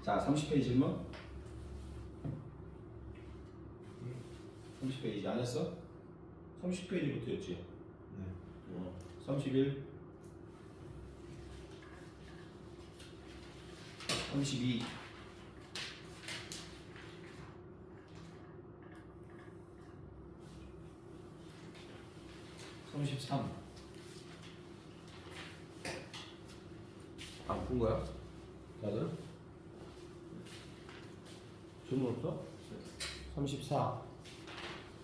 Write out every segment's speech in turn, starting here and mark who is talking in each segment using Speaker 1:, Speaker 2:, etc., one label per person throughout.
Speaker 1: 자, 30페이지 질문. 30페이지 안 했어? 30페이지부터였지?
Speaker 2: 네.
Speaker 1: 31, 32, 33. 안 푼 거야? 다들? 질문 없어? 34.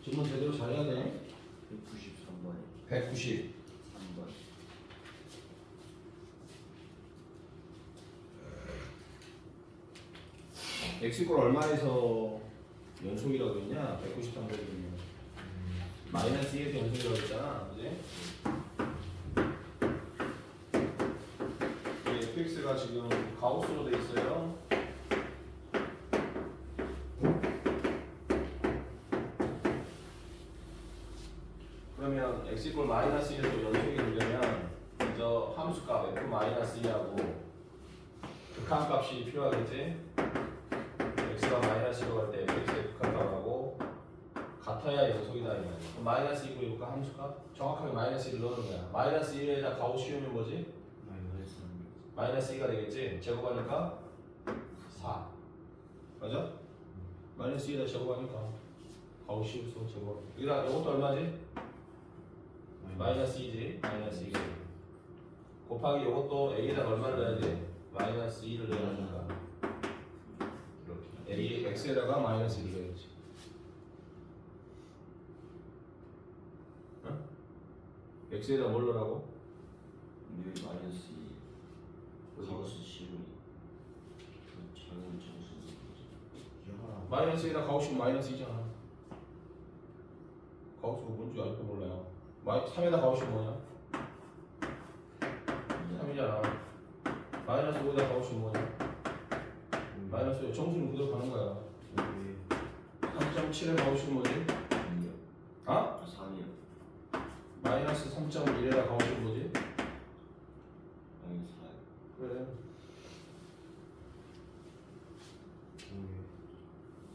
Speaker 1: 질문 제대로 잘해야 돼.
Speaker 2: 193번에
Speaker 1: 190.
Speaker 2: 3번.
Speaker 1: x골 얼마에서 연속이라고 했냐? 193번이면 마이너스 2에서 연속이라고 했잖아, 그지? fx가 지금 가우스로 돼 있어요. 그러면 x골 마이너스 1에서 연속이 되려면 먼저 함수값 f 마이너스 2하고 극한값이 필요하겠지? x가 마이너스 1로 갈 때 fx의 극한값하고 같아야 연속이다 이 말이야. 그럼 마이너스 2고 해볼까 함수값? 정확하게 마이너스 1을 넣는 거야. 마이너스 1에다 가우스 씌우면 뭐지? 마이너스 2가 되겠지? 제곱하니까 4. 맞아? 마이너스 2에다 제곱하니까 가우스 씌우서 제곱. 여기다 이것도 얼마지? 마이너스 2지? 마이너스 2가 곱하기 이것도 a에다 얼마를 넣어야 돼? 마이너스 2를 넣어야 하니까 이렇게 a, x에다가 마이너스 1을 넣어야지. 응? x에다 뭘 넣으라고?
Speaker 2: 여기 마이너스 2 가우스 시루이 작은 정수
Speaker 1: 마이너스 2에다 가우스면 마이너스 2잖아. 가우스가 뭔지 아직도 몰라요. 3에다 가우스면 뭐냐? 3이잖아. 마이너스 5에다 가우스면 뭐냐? 마이너스 5. 정수는 그대로 가는 거야. 3.7에 가우스면 뭐지? 아?
Speaker 2: 3이요.
Speaker 1: 마이너스 3.1에다 가우스면 뭐지?
Speaker 2: 마이너스 4.
Speaker 1: 그래.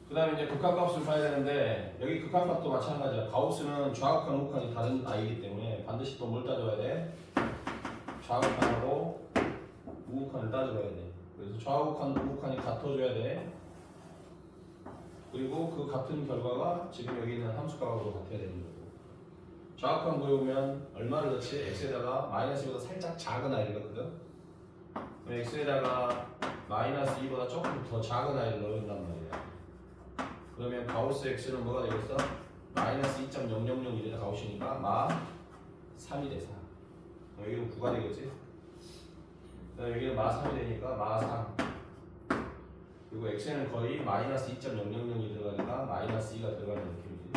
Speaker 1: 그 다음에 이제 극한값을 봐야 되는데 여기 극한값도 마찬가지야. 가우스는 좌극한 우극한이 다른 아이기 때문에 반드시 또 뭘 따져야 돼? 좌극한하고 우극한을 따져야 돼. 그래서 좌극한 우극한이 같아줘야 돼. 그리고 그 같은 결과가 지금 여기 있는 함수값하고 같아야 되는 거고. 좌극한 보여보면 얼마를 넣지? x에다가 마이너스 2보다 살짝 작은 아이를 넣거든. 그럼 x에다가 마이너스 2보다 조금 더 작은 아이를 넣는단 말이야. 그러면 가우스 x는 뭐가 되겠어? 마이너스 2.0001에다 가우스니까 마 3이 돼 4. 여기는 9가 되겠지? 여기는 마 3이 되니까 마 3. 그리고 x는 거의 마이너스 2.0001이 들어가니까 마이너스 2가 들어가는 느낌이지.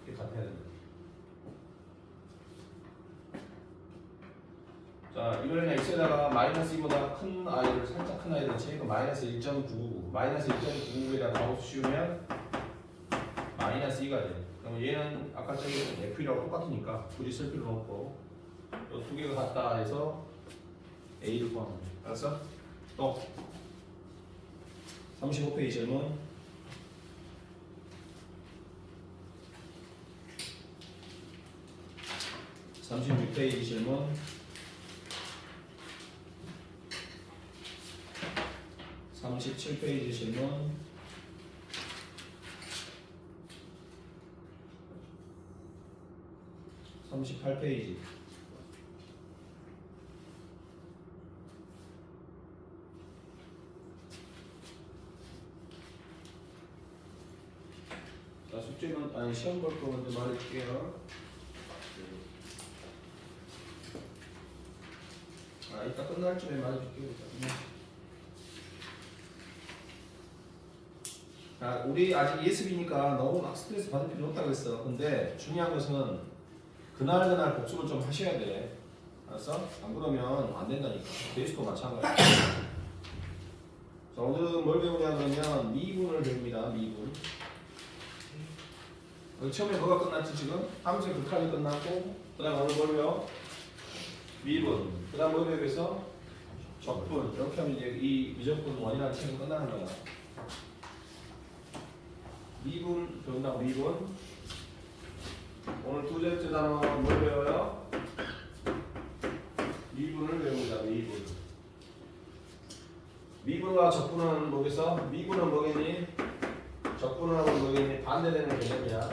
Speaker 1: 이렇게 같아야 된다. 자, 이번에는 x에다가 마이너스 2보다 큰 아이를 살짝 큰 아이를 넣지. 마이너스 1.999 마이너스 1.999에다 가우스 씌우면 마이너스 2가 돼. 그럼 얘는 아까 저기 f라고 똑같으니까 굳이 쓸 필요는 없고 이 두 개가 같다 해서 a를 구하면 돼. 알았어? 또 35페이지 질문. (36페이지) 질문. 37페이지 질문. 38페이지. 자, 숙제는 아니 시험 볼 거 먼저 말해줄게요. 아, 이따 끝날 쯤에 말해줄게요. 자, 우리 아직 ESB니까 너무 막 스트레스 받을 필요 없다고 했어. 근데 중요한 것은 그날 복습을 좀 하셔야 돼. 알았어? 안 그러면 안 된다니까. 베이스도 마찬가지야. 자, 오늘은 뭘 배우냐 그러면 미분을 배웁니다. 미분. 처음에 뭐가 끝났지 지금? 함수의 극한이 끝났고 그 다음 오늘 뭘 배워? 미분. 그 다음 뭘 배우겠어? 적분 이렇게 하면 이제 이 미적분 원이라는 책은 끝나는 거야. 미분 배운다고 미분. 오늘 두 번째 단어 뭘 배워요? 미분을 배웁니다. 미분. 미분과 적분은 뭐겠어? 미분은 뭐겠니? 적분하고 뭐겠니? 반대되는 개념이야.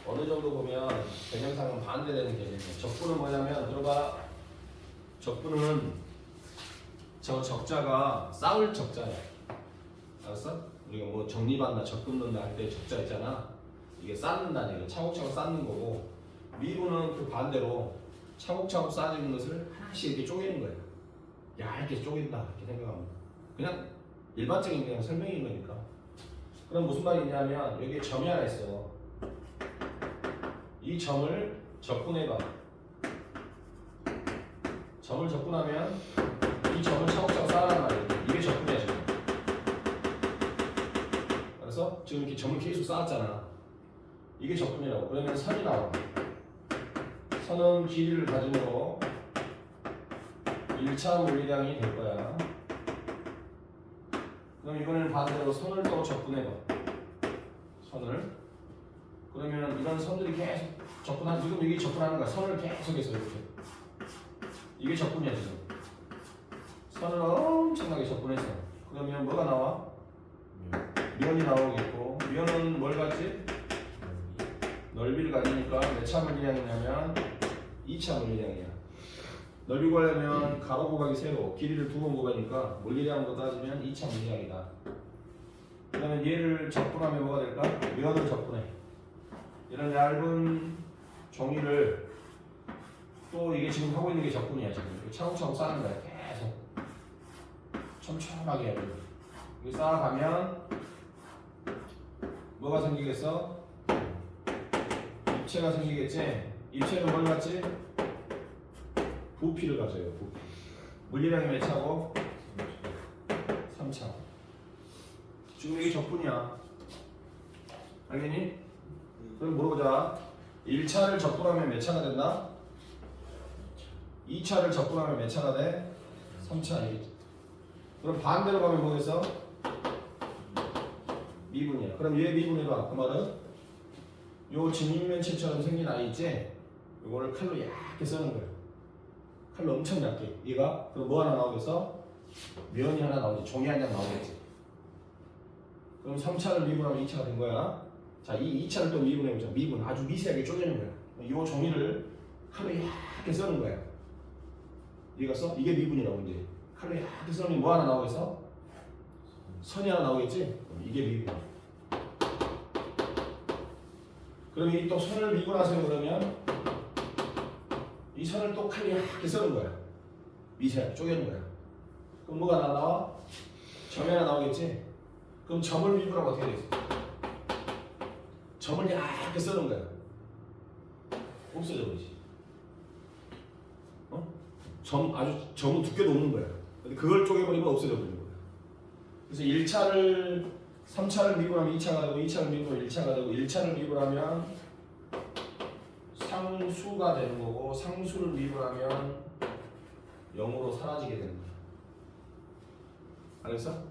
Speaker 1: 어느 정도 보면 개념상은 반대되는 개념이야. 적분은 뭐냐면 들어봐. 적분은 저 적자가 싸울 적자야. 알았어? 우리가 뭐 적립한다, 적금 넣는다 할 때 적자 있잖아. 이게 쌓는다는 얘기야. 차곡차곡 쌓는 거고, 미분은 그 반대로 차곡차곡 쌓아지는 것을 하나씩 이렇게 쪼개는 거야. 얇게 쪼갠다 이렇게 생각하면 그냥 일반적인 그냥 설명인 거니까. 그럼 무슨 말이냐면 여기에 점이 하나 있어. 이 점을 적분해봐. 점을 적분하면 이 점을 차곡차곡 쌓아란 말이야. 이게 적분이야 지금. 그래서 지금 이렇게 점을 계속 쌓았잖아. 이게 적분이라고. 그러면 선이 나와. 선은 길이를 가지므로 1차 물리량이 될 거야. 그럼 이번에는 반대로 선을 또 적분해봐. 선을. 그러면 이런 선들이 계속 지금 이게 적분하는 거야. 선을 계속해서 이렇게. 이게 적분이야 지금. 선을 엄청나게 적분했어. 그러면 뭐가 나와? 면이 나오겠고, 면은 뭘 갖지? 넓이를 가지니까 몇 차 물리량이냐면 2차 물리량이야. 넓이 구하려면 가로 곱하기 세로, 길이를 두 번 곱하니까 물리량으로 따지면 2차 물리량이다. 그러면 얘를 적분하면 뭐가 될까? 면을 적분해. 이런 얇은 종이를 또 이게 지금 하고 있는 게 적분이야. 지금 차곡차곡 쌓는 거야. 계속 촘촘하게 해야 돼. 이거 쌓아가면 뭐가 생기겠어? 입체가 생기겠지? 입체는 뭘 갖지? 부피를 가져요. 부피. 물리량이 몇 차고? 3차. 지금 이게 적분이야. 알겠니? 그럼 물어보자. 1차를 적분하면 몇 차가 된다? 2차를 적분하면 몇 차가 돼? 3차. 그럼 반대로 가면 뭐겠어? 미분이야. 그럼 얘 미분해봐. 그 말은 요 진육면체처럼 생긴 아이 있지? 요거를 칼로 얇게 써는 거야. 칼로 엄청 얇게. 얘가 그럼 뭐 하나 나오겠어? 면이 하나 나오지. 종이 한 장 나오겠지. 그럼 3차를 미분하면 2차가 된 거야. 자, 이 2차를 또 미분해보자. 미분. 아주 미세하게 쪼개는 거야. 요 종이를 칼로 얇게 써는 거야. 얘가 써? 이게 미분이라고 이제. 칼로 얇게 써면 뭐 하나 나오겠어? 선이 하나 나오겠지? 이게 미분. 그럼 이 또 선을 미분하세요. 그러면 이 선을 또 칼로 얇게 써는 거야. 미세하게 쪼개는 거야. 그럼 뭐가 나와? 점이 하나 나오겠지? 그럼 점을 미분하면 어떻게 되겠어? 점을 얇게 써는 거야. 없어져 버리지. 점은 두께 높는 거야. 근데 그걸 쪼개버리면 없어져 버리는 거야. 그래서 1차를 3차를 미분하면 2차가 되고 2차를 미분하면 1차가 되고 1차를 미분하면 상수가 되는 거고 상수를 미분하면 0으로 사라지게 되는 거야. 알겠어?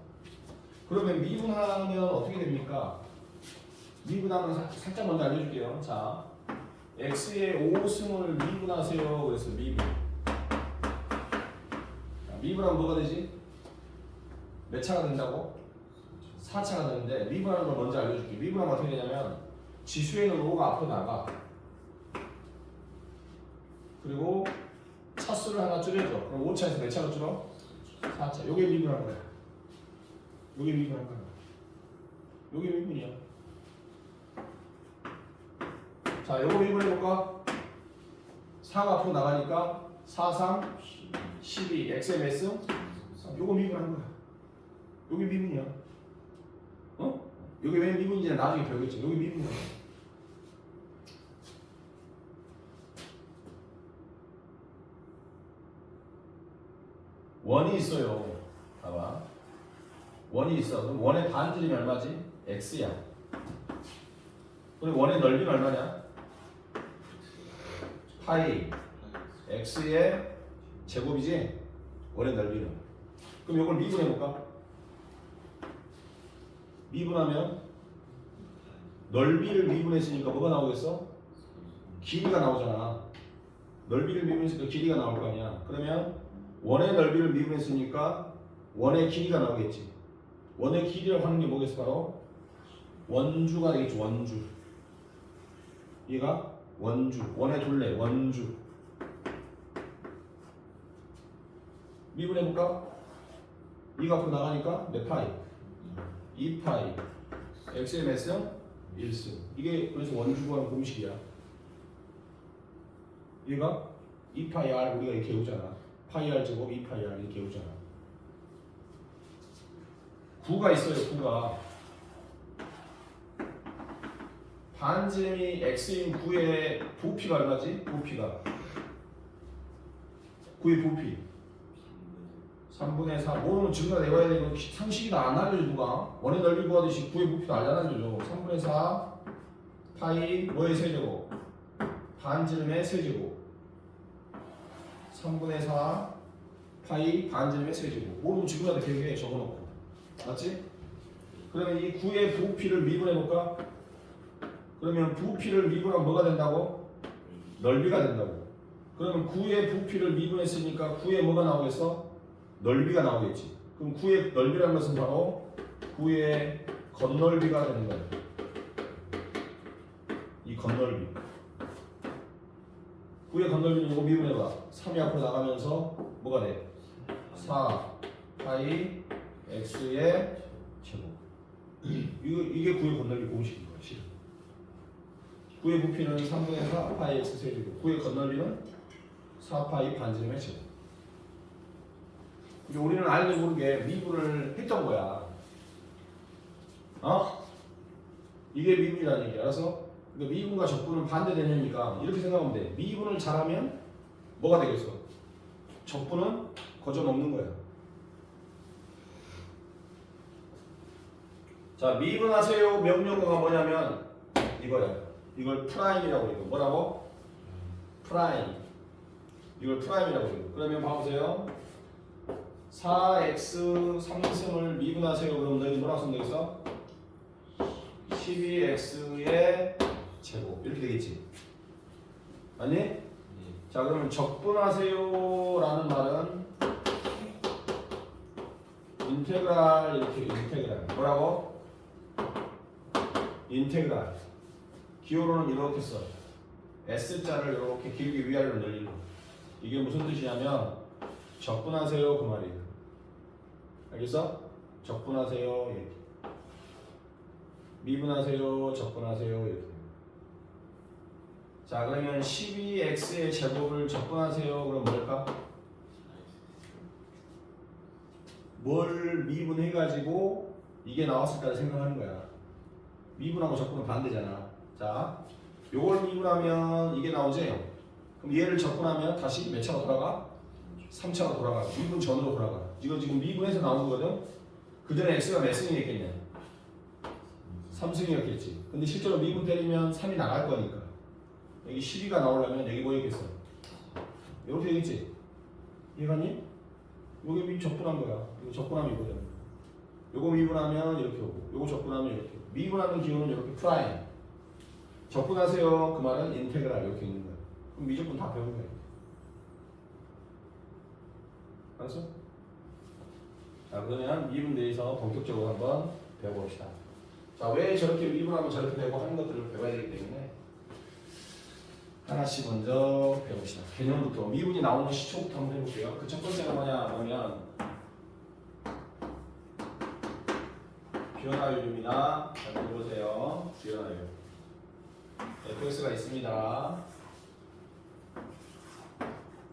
Speaker 1: 그러면 미분하면 어떻게 됩니까? 미분하면 살짝 먼저 알려줄게요. 자, x의 5승을 미분하세요. 그래서 미분. 자, 미분하면 뭐가 되지? 몇 차가 된다고? 4차가 되는데 미분하는 걸 먼저 알려줄게. 미분하면 어떻게 되냐면 지수에는 5가 앞으로 나가. 그리고 차수를 하나 줄여줘. 그럼 5차에서 몇 차로 줄어? 4차. 요게 미분한 거야. 요게 미분한 거야. 요게 미분이야. 자, 요거 미분해볼까? 4가 앞으로 나가니까 4, 3, 12. x의 몇 승? 요거 미분한 거야. 요게 미분이야. 어? 요게 왜 미분인지는 나중에 배우겠지. 요게 미분이야. 원이 있어요. 봐봐. 원이 있어. 그럼 원의 반지름이 얼마지? x야. 그리고 원의 넓이는 얼마냐? 파이 x의 제곱이지? 원의 넓이는. 그럼 이걸 미분해볼까? 미분하면 넓이를 미분했으니까 뭐가 나오겠어? 길이가 나오잖아. 넓이를 미분했으니까 길이가 나올 거 아니야. 그러면 원의 넓이를 미분했으니까 원의 길이가 나오겠지. 원의 길이라고 하는 게 뭐겠어? 바로 원주가 되겠지. 원주. 얘가 원주. 원의 둘레 원주. 미분해볼까? 이가 앞으로 나가니까 몇 파이? 2파이. x의 몇 승? 1승. 이게 그래서 원주 구하는 공식이야. 얘가 2파이 r 우리가 이렇게 외우잖아. 파이 r 제곱 2파이 r 이렇게 외우잖아. 9가 있어요. 9가. 반지름이 x인 9의 부피가 얼마지? 부피가 9의 부피 3분의 4. 뭐는 증가 내봐야 되고 상식이 다 안 알려줘. 누가 원의 넓이 구하듯이 9의 부피도 안 알려줘. 3분의 4 파이 뭐의 세제곱? 반지름의 세제곱. 3분의 4 파이 반지름의 세제곱. 모르면 지금이라도 계획에 적어놓고. 맞지? 그러면 이 9의 부피를 미분해볼까? 그러면 부피를 미분하면 뭐가 된다고? 넓이가 된다고. 그러면 9의 부피를 미분했으니까 9의 뭐가 나오겠어? 넓이가 나오겠지. 그럼 9의 넓이라는 것은 바로 9의 겉넓이가 되는 거야. 이 겉넓이. 9의 겉넓이는 이거 미분해봐. 3이 앞으로 나가면서 뭐가 돼? 4 파이 x의 제곱. 이게 9의 겉넓이 공식인 거야. 실은. 9의 부피는 3분의 4 파이 x 세제곱. 9의 겉넓이는 4 파이 반지름의 제곱. 우리는 알게 모르게 미분을 했던 거야. 어? 이게 미분이라는 얘기야. 알았어? 그러니까 미분과 적분은 반대되니까 이렇게 생각하면 돼. 미분을 잘하면 뭐가 되겠어? 적분은 거저 먹는 거야. 자, 미분하세요 명령어가 뭐냐면 이거야. 이걸 프라임이라고 그래요. 뭐라고? 프라임. 이걸 프라임이라고 그래요. 그러면 봐보세요. 4x 3승을 미분하세요. 그럼 너희 뭐라고 쓰면 되겠어? 12x의 제곱 이렇게 되겠지. 아니?
Speaker 2: 네.
Speaker 1: 자, 그러면 적분하세요 라는 말은 인테그랄 이렇게 인테그랄 뭐라고? 인테그랄 기호로는 이렇게 써. S자를 이렇게 길게 위아래로 늘리고. 이게 무슨 뜻이냐면 적분하세요 그 말이에요. 알겠어? 적분하세요 이렇게. 미분하세요 적분하세요 이렇게. 자, 그러면 12x의 제곱을 적분하세요. 그럼 뭘까? 뭘 미분해가지고 이게 나왔을까 생각하는 거야. 미분하고 적분은 반대잖아. 자, 요걸 미분하면 이게 나오지? 그럼 얘를 적분하면 다시 몇 차가 돌아가? 3차가 돌아가. 미분 전으로 돌아가. 이거 지금 미분해서 나온 거거든? 그 전에 x가 몇 승이었겠냐? 3승이었겠지. 근데 실제로 미분 때리면 3이 나갈 거니까. 여기 12가 나오려면 여기 뭐였겠어? 이렇게 되겠지? 이해가니? 요게 미 적분한 거야. 이거 적분하면 이거잖아. 요거 미분하면 이렇게 오고, 요거 적분하면 이렇게 오고. 미분하는 기호는 이렇게 프라임. 적분하세요. 그 말은 인테그랄 이렇게 있는 거야. 그럼 미적분 다 배운 거야. 알았어? 자, 그러면 미분 대해서 본격적으로 한번 배워봅시다. 자, 왜 저렇게 미분하면 저렇게 되고 하는 것들을 배워야 되기 때문에 하나씩 먼저 배웁시다. 개념부터 미분이 나오는 시초부터 한번 해볼게요. 그 첫 번째가 뭐냐면 변화율입니다. 자, 보세요. 변화율. fx가 있습니다.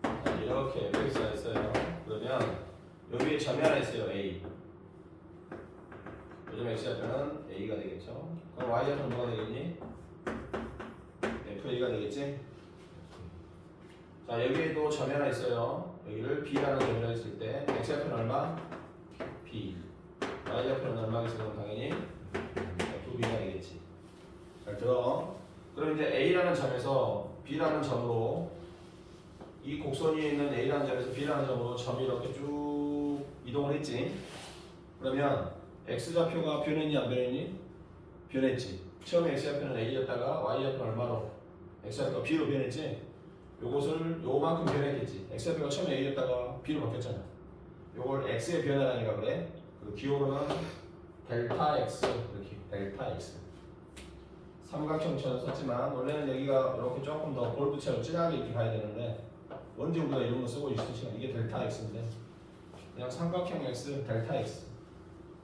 Speaker 1: 자, 이렇게 fx가 있어요. 그러면 여기에 점이 하나 있어요. a. 요즘 x좌표는 a가 되겠죠. 그럼 y좌표는 뭐가 되겠니? fa가 되겠지? 자, 여기에도 점이 하나 있어요. 여기를 b라는 점이라 했을 때 x좌표는 얼마? b. y좌표는 얼마겠어요? 당연히 fb가 되겠지. 잘 들어. 그럼 이제 a라는 점에서 b라는 점으로 이 곡선 위에 있는 A라는 점에서 B라는 점으로 점이 이렇게 쭉 이동을 했지. 그러면 X좌표가 변했니 안 변했니? 변했지. 처음에 X좌표는 A였다가 Y좌표는 얼마로? X좌표가 B로 변했지. 요것을 요만큼 변했겠지. X좌표가 처음에 A였다가 B로 바뀌었잖아. 요걸 X의 변화라니까 그래. 그 기호로는 델타 X 이렇게 델타 X. 삼각형처럼 썼지만 원래는 여기가 이렇게 조금 더 볼트처럼 진하게 이렇게 가야 되는데 언제 우리가 이런 거 쓰고 있으시면 이게 델타 X인데 그냥 삼각형 X 델타 X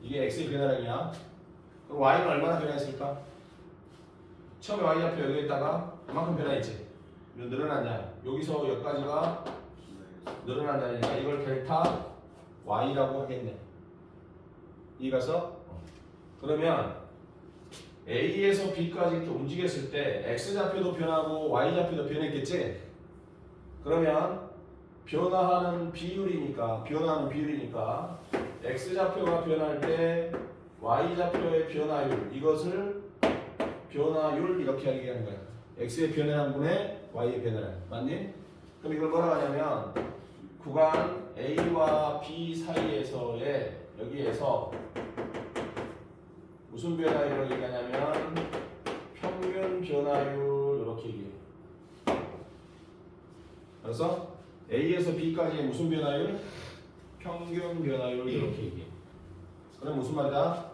Speaker 1: 이게 X의 변화량이야. 그럼 Y는 얼마나 변화했을까? 처음에 Y좌표 여기에다가 이만큼 변화했지. 늘어났냐? 여기서 여기까지가 늘어난다니까 이걸 델타 Y라고 하겠네. 이해가서? 그러면 A에서 B까지 이렇게 움직였을 때 X좌표도 변하고 Y좌표도 변했겠지? 그러면 변화하는 비율이니까 X좌표가 변할 때 Y좌표의 변화율 이것을 변화율 이렇게 얘기하는 거야. X의 변화량분의 Y의 변화량 맞니? 그럼 이걸 뭐라고 하냐면 구간 A와 B 사이에서의 여기에서 무슨 변화율을 얘기하냐면 평균 변화율 이렇게 얘기해. 그래서 A에서 B까지의 무슨 변화율? 평균 변화율 이렇게 얘기해. 그럼 무슨 말이다?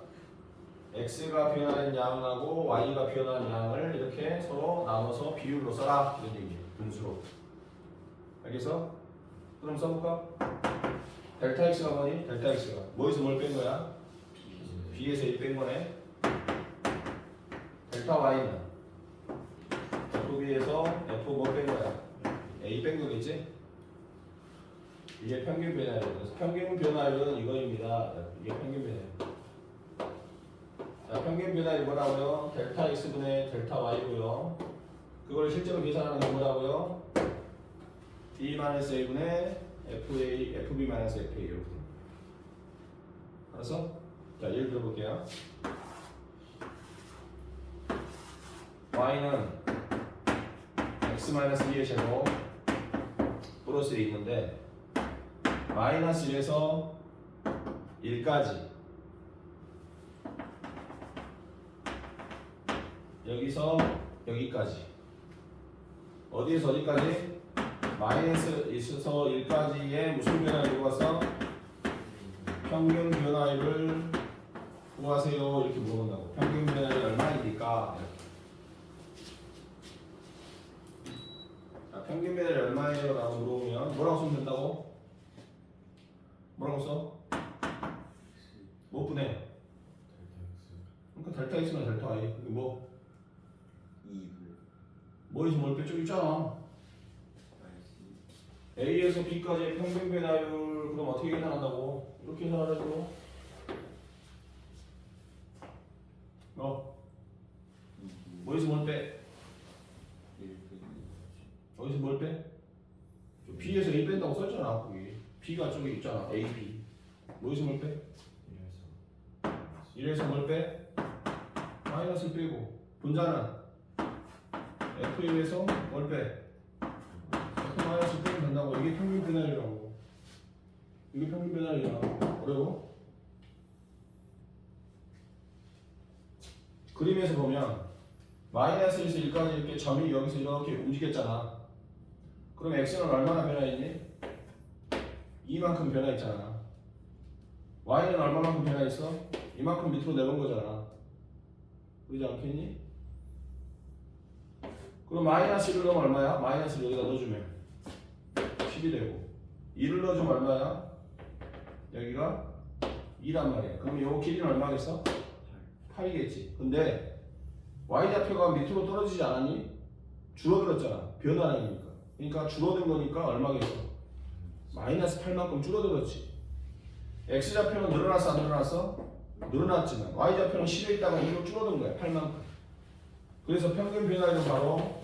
Speaker 1: X가 변하는 양하고 Y가 변하는 양을 이렇게 서로 나눠서 비율로 써라 이런 얘기해. 분수로. 알겠어? 그럼 써볼까? 델타 X가 뭐니? 델타 X가 뭐에서 뭘 뺀 거야? B에서 1 뺀 거네. 델타 Y는 FB에서 F 뭐 뺀 거야? A 뺀 거겠지? 이게 평균 변화율. 그래서 평균 변화율은 이거입니다. 이게 평균 변화율. 자, 평균 변화율이 뭐라고요? 델타 X분의 델타 Y고요. 그걸 실제로 계산하는 게 뭐라고요? B-A분의 FA, FB-FA 이렇게. 알았어? 자, 예를 들어볼게요. Y는 X-2의 제곱 플러스 1이 있는데 마이너스 1에서 1까지 여기서 여기까지 어디에서 어디까지? 마이너스 1에서 1까지의 무슨 변화를 구하서 평균 변화율을 구하세요 이렇게 물어본다고. 평균 변화율이 얼마입니까? 자, 평균 변화율이 얼마예요? 라고 물어보면 뭐라고 쓰면 된다고? 뭐라고 써? 뭐 분해? 그러니까 델타 X나 델타 Y 그게 뭐?
Speaker 2: 2분의
Speaker 1: 뭐에서 뭘 빼? 쭉 있잖아. A에서 B까지의 평균 변화율 그럼 어떻게 계산한다고? 이렇게 계산하라고. 뭐에서 뭘 빼?
Speaker 2: 1
Speaker 1: 어디서 뭘 빼? B에서 A 뺀다고 썼잖아. 거기 B가 저기 있잖아. A, B. 뭐에서 뭘 빼? 1에서 뭘 빼? 마이너스를 빼고 분자는 F1에서 뭘 빼? F 마이너스 빼면 된다고. 이게 평균 변화율이라고. 이게 평균 변화율이야. 어려워? 그림에서 보면 마이너스에서 1까지 이렇게 점이 여기서 이렇게 움직였잖아. 그럼 X는 얼마나 변화했니? 이만큼 변화했잖아. Y는 얼마만큼 변화했어? 이만큼 밑으로 내려온 거잖아. 그러지 않겠니? 그럼 마이너스 1을 넣으면 얼마야? 마이너스를 여기다 넣어주면 10이 되고 2를 넣어주면 얼마야? 여기가 2란 말이야. 그럼 이 길이는 얼마겠어? 8이겠지. 근데 Y좌표가 밑으로 떨어지지 않았니? 줄어들었잖아. 변화량이니까. 그러니까 줄어든 거니까 얼마겠어? 마이너스 8만큼 줄어들었지. X좌표는 늘어났어 안 늘어났어? 늘어났지만 Y좌표는 10에 있다가 2로 줄어든 거야. 8만큼. 그래서 평균 변화율은 바로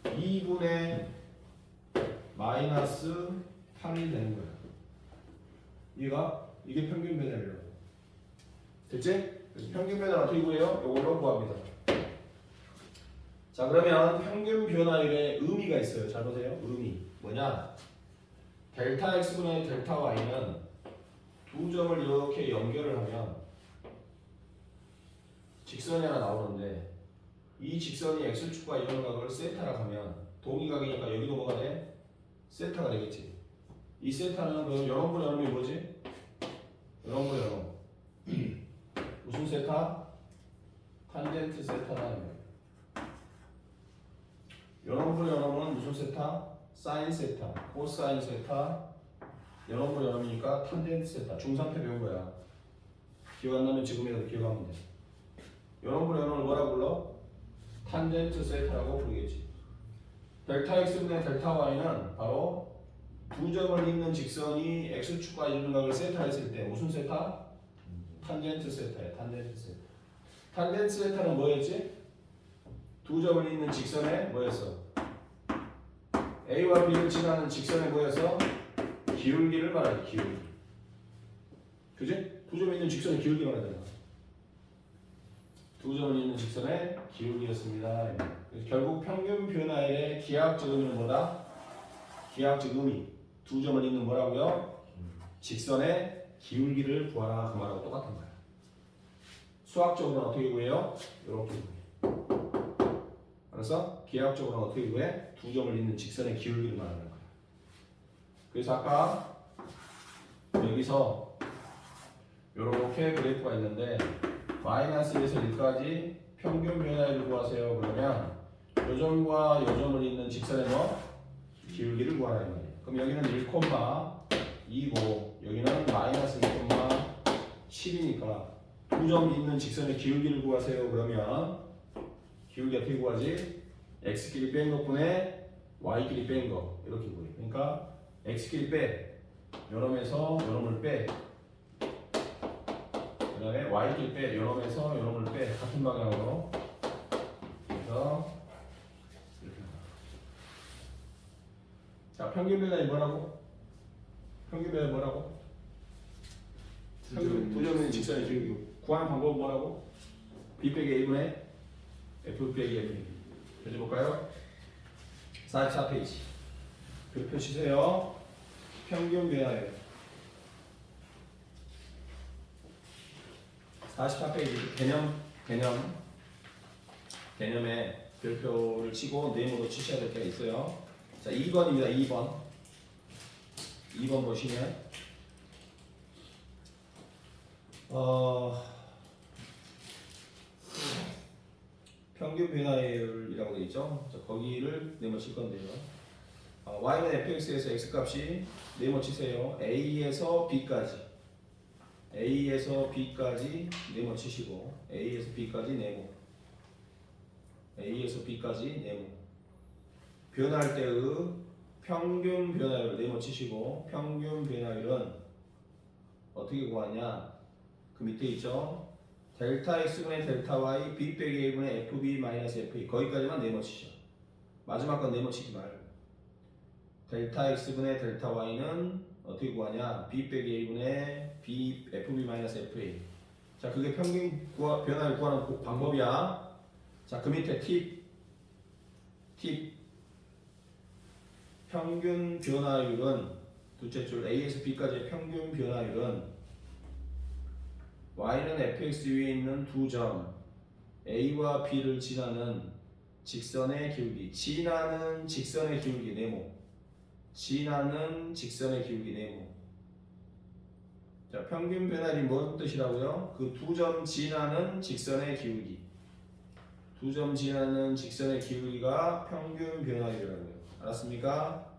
Speaker 1: 2분의 마이너스 8이 되는 거야. 이게 평균 변화율이라고. 됐지? 그래서 평균 변화를 어떻게 구해요? 이걸로 구합니다. 자, 그러면 평균 변화율의 의미가 있어요. 잘 보세요. 의미 뭐냐? 델타 x분의 델타 y는 두 점을 이렇게 연결을 하면 직선이 하나 나오는데 이 직선이 x축과 이런 각을 세타라고 하면 동의각이니까 여기도 뭐가 돼? 세타가 되겠지. 이 세타는 그럼 여러분의 여러분이 뭐지? 여러분의 여러분 무슨 세타? 탄젠트 세타라는 여러분의 여러분은 무슨 세타? 사인 세타, 코사인 세타. 여러분의 여러분이니까 탄젠트 세타. 중3 때 배운 거야. 기억 안 나면 지금이라도 기억하면 돼. 여러분의 여러분을 뭐라고 불러? 탄젠트 세타라고 부르겠지. 델타 x분의 델타 y는 바로 두 점을 잇는 직선이 x축과 이루는 각을 세타했을 때 무슨 세타? 탄젠트 세타야. 탄젠트 세타. 탄젠트 세타는 뭐였지? 두 점을 잇는 직선에 뭐였어? A와 B를 지나는 직선에 뭐였어? 기울기를 말하지. 기울기. 그지? 두 점에 있는 직선의 기울기 말하잖아. 두 점을 잇는 직선의 기울기였습니다. 그래서 결국 평균 변화의 기하학적 의미는 뭐다? 기하학적 의미. 두 점을 잇는 뭐라고요? 직선의 기울기를 구하라 그 말하고 똑같은 거야. 수학적으로는 어떻게 구해요? 이렇게 구해. 알았어? 기하학적으로는 어떻게 구해? 두 점을 잇는 직선의 기울기를 말하는 거야. 그래서 아까 여기서 이렇게 그래프가 있는데 마이너스 1에서 1까지 평균 변화를 구하세요. 그러면 요 점과 요 점을 잇는 직선의 뭐? 기울기를 구하라 이 말이에요. 그럼 여기는 1,2고 여기는 마이너스 1,7이니까 두 점 잇는 직선의 기울기를 구하세요. 그러면 기울기 어떻게 구하지? x끼리 뺀 것분에 y끼리 뺀 거 이렇게 구해. 그러니까 x끼리 빼 요놈에서 요놈을 빼 그 다음에 y끼리 빼 요놈에서 요놈을 빼 같은 방향으로 그래서 이렇게 자 평균 변화이 뭐라고? 평균 변화이 뭐라고? 두 점의 직선의 기울기 구하는 방법은 뭐라고? b 빼기 a분의 f 빼기 f 그래서 볼까요? 44페이지 그래프 치세요. 평균 변화율 44페이지 개념에 별표를 치고 네모도 치셔야 될 때가 있어요. 자 2번입니다. 2번 보시면 평균 변화율이라고 되어 있죠. 자, 거기를 네모 칠 건데요. y는 fx에서 x 값이 네모 치세요. a에서 b까지 네모 치시고 a에서 b까지 네모 변화할 때의 평균 변화율 네모 치시고 평균 변화율은 어떻게 구하냐? 그 밑에 있죠. 델타 x분의 델타 y b 빼기 a분의 fb 마이너스 fa 거기까지만 네모 치죠. 마지막 건 네모 치지 말고 델타 x분의 델타 y는 어떻게 구하냐? b 빼기 a분의 b fb 마이너스 fa 자 그게 평균 변화를 구하는 방법이야. 자 그 밑에 팁 평균 변화율은 둘째 줄 a에서 b까지의 평균 변화율은 y는 fx 위에 있는 두 점 a와 b를 지나는 직선의 기울기 지나는 직선의 기울기 네모 자 평균 변화율이 무슨 뜻이라고요? 그 두 점 지나는 직선의 기울기 두 점 지나는 직선의 기울기가 평균 변화율이라고요. 알았습니까?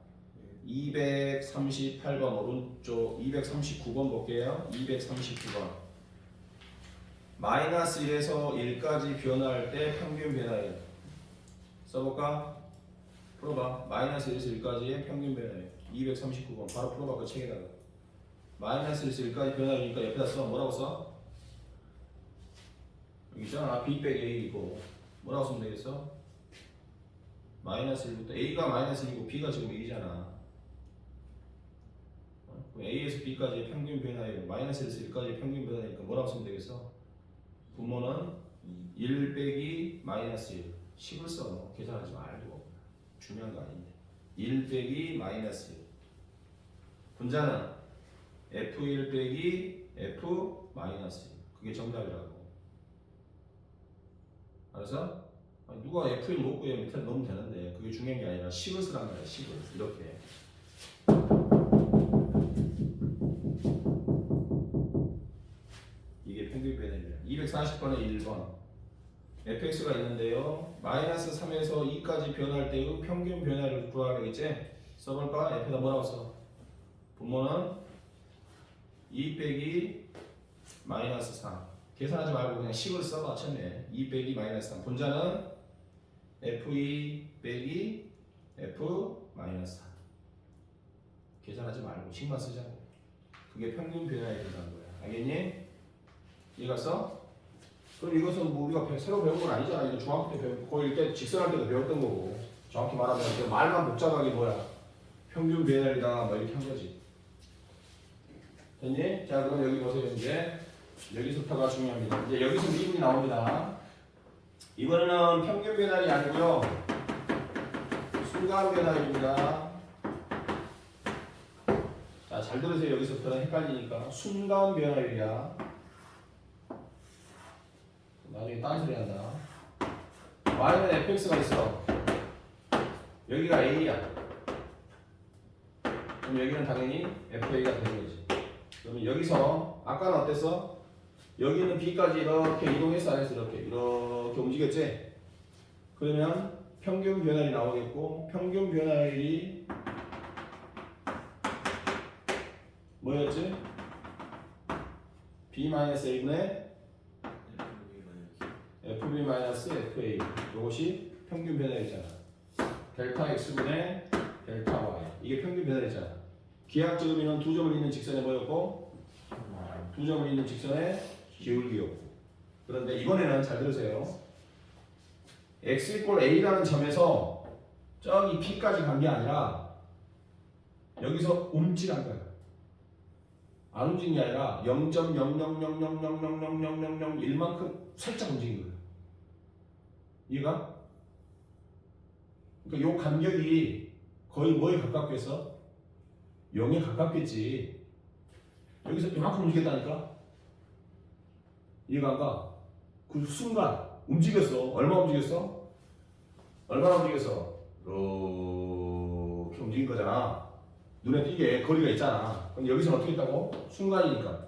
Speaker 1: 238번 오른쪽 239번 볼게요. 239번 마이너스 1에서 1까지 변화할 때 평균 변화율 써볼까? 풀어봐. 마이너스 1에서 1까지의 평균 변화율 239번 바로 풀어봐. 그 책에다가 마이너스 1에서 1까지 변화율이니까 옆에다 써. 뭐라고 써? 여기 있잖아. b 빼기 a이고 뭐라고 쓰면 되겠어? 마이너스 1부터 a가 마이너스 1이고 b가 지금 1이잖아. 그럼 a에서 b까지의 평균 변화율 마이너스 1에서 1까지의 평균 변화니까 뭐라고 쓰면 되겠어? 부모는 1 빼기 마이너스 1 10을 써. 계산하지 말고 중요한 거 아닌데 1 빼기 마이너스 분자는 F1 빼기 F 마이너스 1. 그게 정답이라고. 알았어? 아니, 누가 F1 못 구해 밑에 넣으면 되는데 그게 중요한 게 아니라 식을 쓰란 말이야. 식을 이렇게. 이게 평균 변화율이야. 240번에 1번. fx가 있는데요. 마이너스 3에서 2까지 변할 때의 평균 변화를 구하라겠지? 써볼까? f에다 뭐라고 써? 분모는 2 빼기 마이너스 3. 계산하지 말고 그냥 식을 써봐. 처음에 2 빼기 마이너스 3. 분자는 f2 빼기 f 마이너스 4. 계산하지 말고 식만 쓰자고. 그게 평균 변화에 된다는 거야. 알겠니? 이해갔어? 그럼 이것은 뭐 우리가 새로 배운 건 아니잖아. 이거 중학교 때 배운, 고1 때 직선할 때도 배웠던 거고. 정확히 말하면 그 말만 복잡하게 뭐야? 평균 변화율이다 뭐 이렇게 한 거지. 됐니? 자 그럼 여기 보세요. 이제 여기서부터가 중요합니다. 이제 여기서 미분이 나옵니다. 이번에는 평균 변화율이 아니고요. 순간 변화율입니다. 자, 잘 들으세요. 여기서부터는 헷갈리니까. 순간 변화율이야. 나중에 딴소리 한다. y는 fx가 있어. 여기가 a야. 그럼 여기는 당연히 fa가 되는 거지. 그러면 여기서 아까는 어땠어? 여기는 b까지 이렇게 이동했어, 안 했어? 이렇게 움직였지? 그러면 평균 변화율이 나오겠고, 평균 변화율이 뭐였지? b-a분의 fb-fa. 이것이 평균 변화율이잖아. 델타 x분의 델타 y. 이게 평균 변화율이잖아. 기하학적 의미는 두 점을 잇는 직선에 뭐였고? 두 점을 잇는 직선에 기울기였고. 그런데 이번에는 잘 들으세요. x = a라는 점에서 저기 p까지 간 게 아니라 여기서 움찔한 거야. 안 움직인 게 아니라 0.00000000001만큼 살짝 움직인 거야. 이해가? 그러니까 요 간격이 거의 뭐에 가깝겠어? 0에 가깝겠지. 여기서 이만큼 움직였다니까? 이해가 안 가? 그 순간 움직였어. 얼마 움직였어? 얼마나 움직였어? 이렇게 움직인 거잖아. 눈에 띄게 거리가 있잖아. 그럼 여기서는 어떻게 했다고? 순간이니까.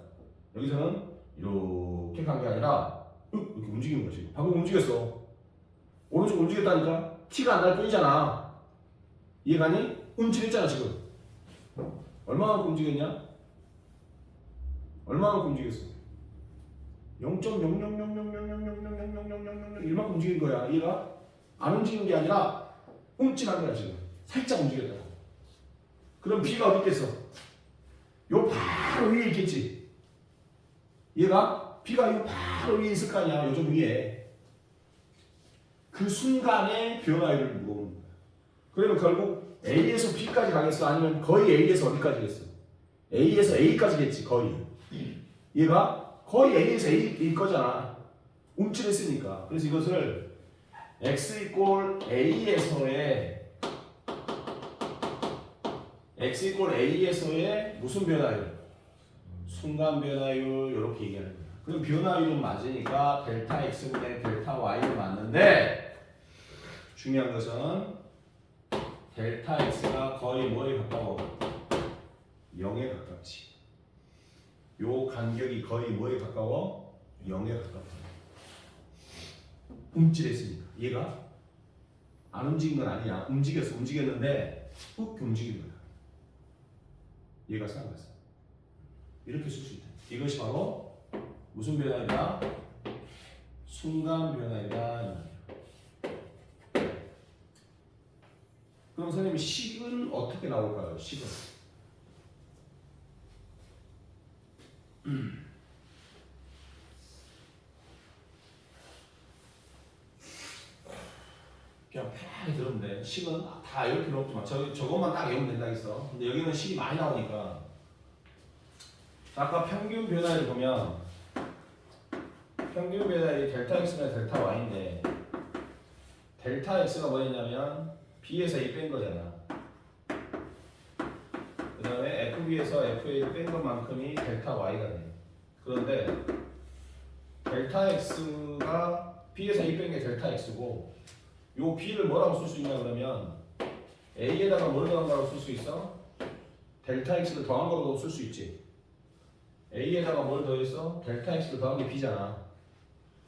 Speaker 1: 여기서는 이렇게 간 게 아니라 이렇게 움직인 거지. 방금 움직였어. 오른쪽 움직였다니까? 티가 안 날 뿐이잖아. 이해가니? 움찔했잖아 지금. 얼마만큼 움직였냐? 얼마만큼 움직였어? 0.00000000000001만큼 움직인 거야. 이해가? 안 움직인 게 아니라 움찔한 거야 지금. 살짝 움직였다고. 그럼 B가 어디 있겠어? 요 바로 위에 있겠지. 얘가 B가 요 바로 위에 있을 거 아니야. 요즘 위에. 그 순간에 변화율을 물어보는 거야. 그러면 결국 A에서 B까지 가겠어? 아니면 거의 A에서 어디까지 겠어? A에서 A까지겠지. 거의. 얘가 거의 A에서 A일 거잖아. 움찔했으니까. 그래서 이것을 x = A에서의 무슨 변화율? 순간 변화율 이렇게 얘기하는 거야. 그럼 변화율은 맞으니까 델타 x분의 델타 y는 맞는데 중요한 것은 델타 x가 거의 뭐에 가까워? 0에 가깝지. 요 간격이 거의 뭐에 가까워? 0에 가깝다. 움찔했으니까. 얘가 안 움직인 건 아니야. 움직였는데 훅 움직인 거야. 얘가 쌍갔어. 이렇게 쓸 수 있다. 이것이 바로 무슨 변화이다? 순간 변화이다. 그럼 선생님 식은 어떻게 나올까요? 식은 그냥 편하게 들으면 돼. 식은 다 이렇게 필요 없지만 저것만 딱 외우면 된다 했어. 근데 여기는 식이 많이 나오니까 아까 평균 변화를 보면 평균 변화율이 델타 x나 델타 y인데 델타 x가 뭐였냐면 b에서 a 뺀 거잖아. 그 다음에 fb FB에서 FA를 뺀 것만큼이 델타 Y가 돼. 그런데 델타 X가 B에서 A 뺀 게 델타 X고 요 B를 뭐라고 쓸 수 있냐 그러면 A에다가 뭘 더한 거라고 쓸 수 있어? 델타 X를 더한 거라고 쓸 수 있지. A에다가 뭘 더했어? 델타 X를 더한 게 B잖아.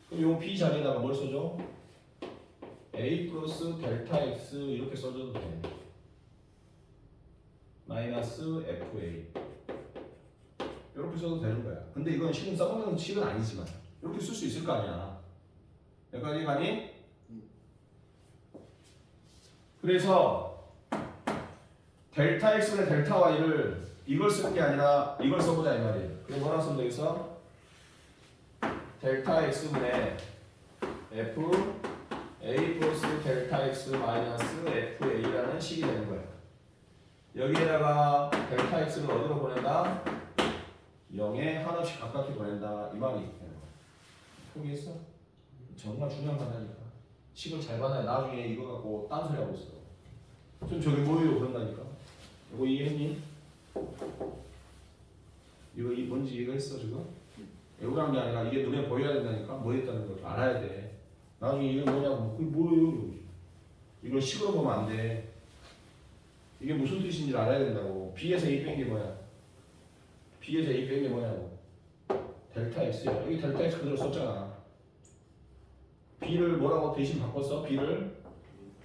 Speaker 1: 그럼 요 B 자리에다가 뭘 써줘? A 플러스 델타 X 이렇게 써줘도 돼. 마이너스 FA 이렇게 써도 되는 거야. 근데 이건 실은 써보는 식은 아니지만 이렇게 쓸 수 있을 거 아니야. 여기까지 가니? 그래서 델타 X분의 델타 Y를 이걸 쓰는 게 아니라 이걸 써보자 이 말이에요. 그럼 뭐라고 쓰면 되겠어? 델타 X분의 F A 플러스 델타 X 마이너스 FA라는 식이 되는 거예요. 여기에다가 델타 X를 어디로 보낸다? 0에 하나씩 가깝게 보낸다 이 말이 되는 거예요. 포기했어? 정말 중요한 거다니까. 식을 잘 받아야 나중에 이거 갖고 딴소리 하고 있어. 좀 저게 뭐예요 그런다니까. 이거 이해했니? 이거 뭔지 이해했어 지금? 외우라는 게 아니라 이게 눈에 보여야 된다니까. 뭐 했다는 걸 알아야 돼. 나중에 이게 뭐냐고. 그게 뭐예요? 이걸 식으로 보면 안 돼. 이게 무슨 뜻인지 알아야 된다고. B에서 A 뺀 게 뭐야? B에서 A 뺀 게 뭐냐고. 델타 X야. 여기 델타 X 그대로 썼잖아. B를 뭐라고 대신 바꿨어? B를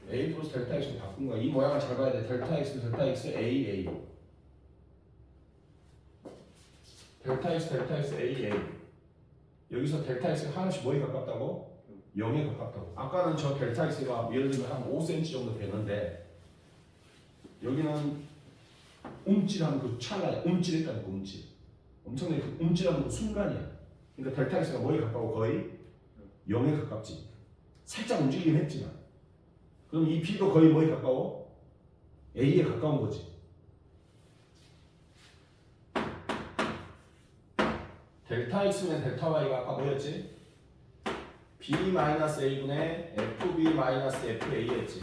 Speaker 1: A 플러스 델타 X로 바꾼 거야. 이 모양을 잘 봐야 돼. 델타 X, 델타 X, A, A. 델타 X, 델타 X, A, A. 여기서 델타 X가 하나씩 뭐에 가깝다고? 0에 가깝다고. 아까는 저 델타 X가 예를 들면 한 5cm 정도 되는데 여기는 움찔한 그 찰나에 움찔했다는 거 움찔. 엄청나게 그 움찔하는 그 순간이야. 그러니까 델타 X가 뭐에 가까워? 거의 0에 가깝지. 살짝 움직이긴 했지만. 그럼 이 B도 거의 뭐에 가까워? A에 가까운 거지. 델타 X는 델타 Y가 아까 뭐였지? B-A분의 FB-FA였지.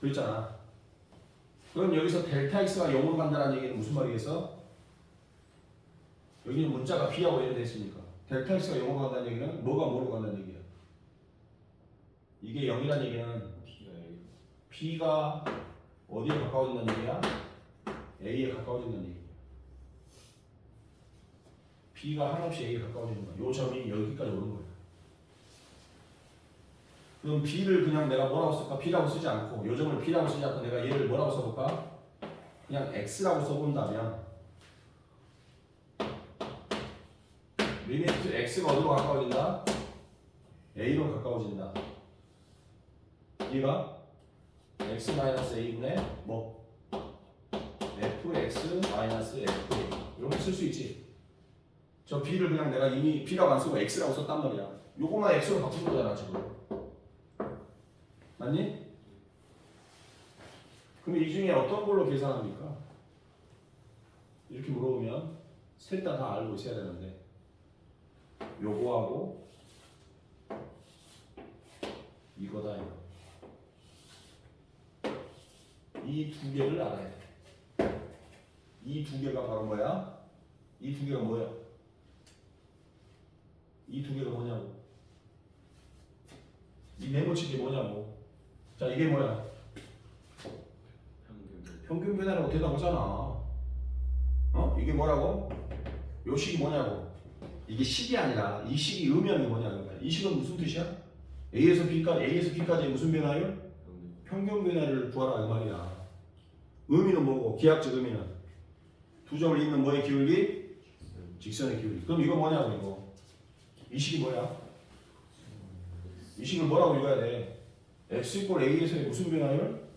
Speaker 1: 그랬잖아. 그럼 여기서 델타 X가 0으로 간다는 얘기는 무슨 말이겠어? 여기는 문자가 B하고 A로 됐으니까 델타 X가 0으로 간다는 얘기는 뭐가 뭐로 간다는 얘기야? 이게 0이라는 얘기는 B가 어디에 가까워진다는 얘기야? A에 가까워진다는 얘기야. B가 한없이 A에 가까워지는 거야. 요 점이 여기까지 오는 거야. 그럼 B를 그냥 내가 뭐라고 쓸까? B라고 쓰지 않고 요 점을 B라고 쓰지 않고 내가 얘를 뭐라고 써볼까? 그냥 X라고 써본다면 리미트 X가 어디로 가까워진다? A로 가까워진다. 얘가 X-A분의 뭐? FX-FA 이렇게 쓸 수 있지. 저 B를 그냥 내가 이미 B라고 안 쓰고 X라고 썼단 말이야. 요것만 X로 바꾼 거잖아 지금. 맞니? 그럼 이 중에 어떤 걸로 계산합니까? 이렇게 물어보면 셋 다 알고 있어야 되는데 요거하고 이거다 이거. 이 두 개를 알아야 돼. 이 두 개가 바로 뭐야? 이 두 개가 뭐야? 이 두 개가 뭐냐고. 이 네모치기 뭐냐고. 자 이게 뭐야? 평균 변화라고 대답하잖아. 어? 이게 뭐라고? 요 식이 뭐냐고. 이게 식이 아니라 이 식이 의미하는 게 뭐냐는 거야. 이 식은 무슨 뜻이야? A에서 B까지 무슨 변화율? 평균 변화를 구하라 이 말이야. 의미는 뭐고? 기하학적 의미는 두 점을 잇는 뭐의 기울기? 직선의 기울기. 그럼 이거 뭐냐고 이거. 이 식이 뭐야? 이 식을 뭐라고 읽어야 돼? X 이퀄 A에서의 무슨 변화율?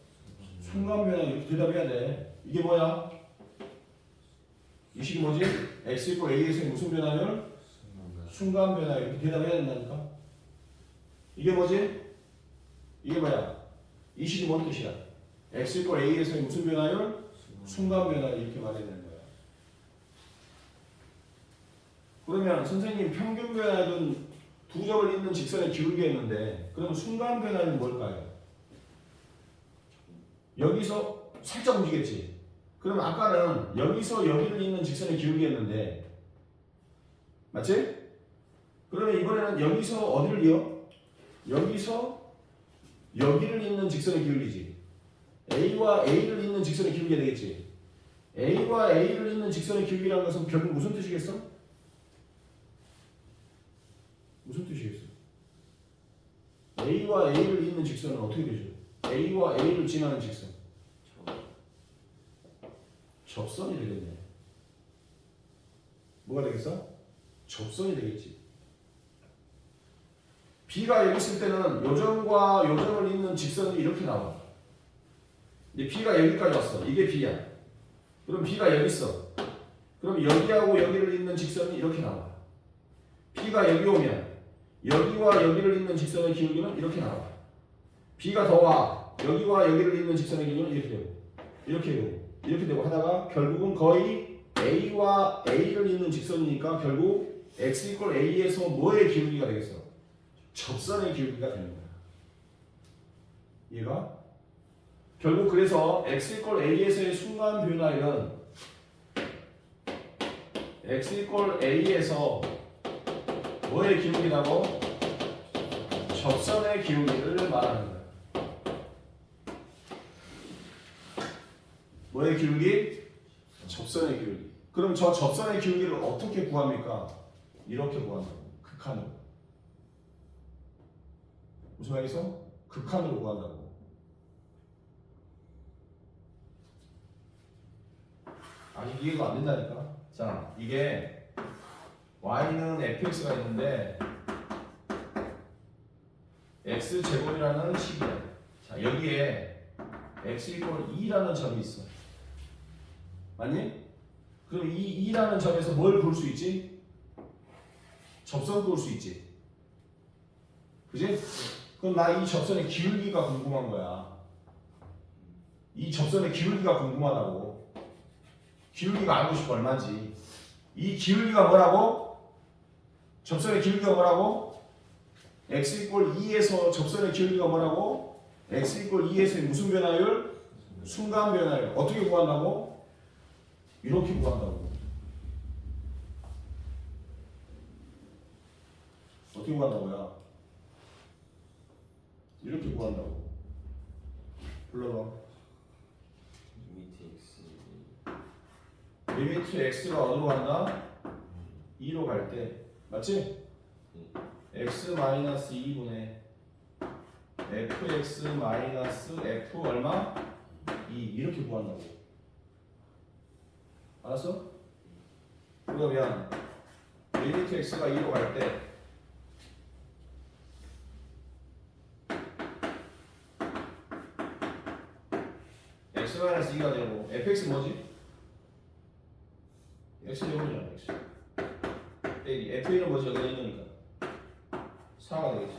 Speaker 1: 순간 변화율. 이렇게 대답해야 돼. 이게 뭐야? 이 식이 뭐지? X 이퀄 A에서의 무슨 변화율? 순간 변화율. 이렇게 대답해야 된다니까. 이게 뭐지? 이게 뭐야? 이 식이 뭔 뜻이야? X 이퀄 A에서의 무슨 변화율? 순간 변화율. 이렇게 말해야 되는 거야. 그러면 선생님 평균 변화율은 두 점을 잇는 직선의 기울기였는데 그러면 순간 변화율은 뭘까요? 여기서 살짝 움직였지. 그럼 아까는 여기서 여기를 잇는 직선의 기울기였는데 맞지? 그러면 이번에는 여기서 어디를 이어? 여기서 여기를 잇는 직선의 기울기지. A와 A를 잇는 직선의 기울기가 되겠지. A와 A를 잇는 직선의 기울기라는 것은 결국 무슨 뜻이겠어? 무슨 뜻이겠어? A와 A를 잇는 직선은 어떻게 되죠? A와 A를 지나는 직선. 접선이 되겠네. 뭐가 되겠어? 접선이 되겠지. B가 여기 있을 때는 요점과 요점을 잇는 직선이 이렇게 나와. 근데 B가 여기까지 왔어. 이게 B야. 그럼 B가 여기 있어. 그럼 여기하고 여기를 잇는 직선이 이렇게 나와. B가 여기 오면 여기와 여기를 잇는 직선의 기울기는 이렇게 나와. B가 더 와. 여기와 여기를 잇는 직선의 기울기는 이렇게 되고 이렇게 되고 이렇게 되고 하다가 결국은 거의 A와 A를 잇는 직선이니까 결국 x = A에서 뭐의 기울기가 되겠어? 접선의 기울기가 되는 거야. 얘가 결국 그래서 x = A에서의 순간 변화율은 x = A에서 뭐의 기울기라고? 접선의 기울기를 말하는 거야. 뭐의 기울기? 접선의 기울기. 그럼 저 접선의 기울기를 어떻게 구합니까? 이렇게 구한다고. 극한으로. 무슨 말이겠어? 극한으로 구한다고. 아니 이해가 안 된다니까. 자, 이게 y는 fx가 있는데 x제곱이라는 식이야. 자, 여기에 x = 2라는 점이 있어. 맞니? 그럼 이 2라는 점에서 뭘 볼 수 있지? 접선 볼 수 있지. 그지? 그럼 나 이 접선의 기울기가 궁금한 거야. 이 접선의 기울기가 궁금하다고. 기울기가 알고 싶어 얼마인지. 이 기울기가 뭐라고? 접선의 기울기가 뭐라고? x = 2에서 접선의 기울기가 뭐라고? x = 2에서의 무슨 변화율? 순간 변화율. 어떻게 구한다고? 이렇게 구한다고. 어떻게 구한다고요? 이렇게 구한다고. 불러봐. 리미트 x가 어디로 간다? 2로 갈 때. 맞지? x-2분의 fx-f 얼마? 2 이렇게 구한다고. 알았어? 그러면 리미트 x가 2로 갈 때 x-2가 되고 fx 뭐지? x제곱이잖아. x f는 뭐지? 여기다 있으니까 4가 되겠지.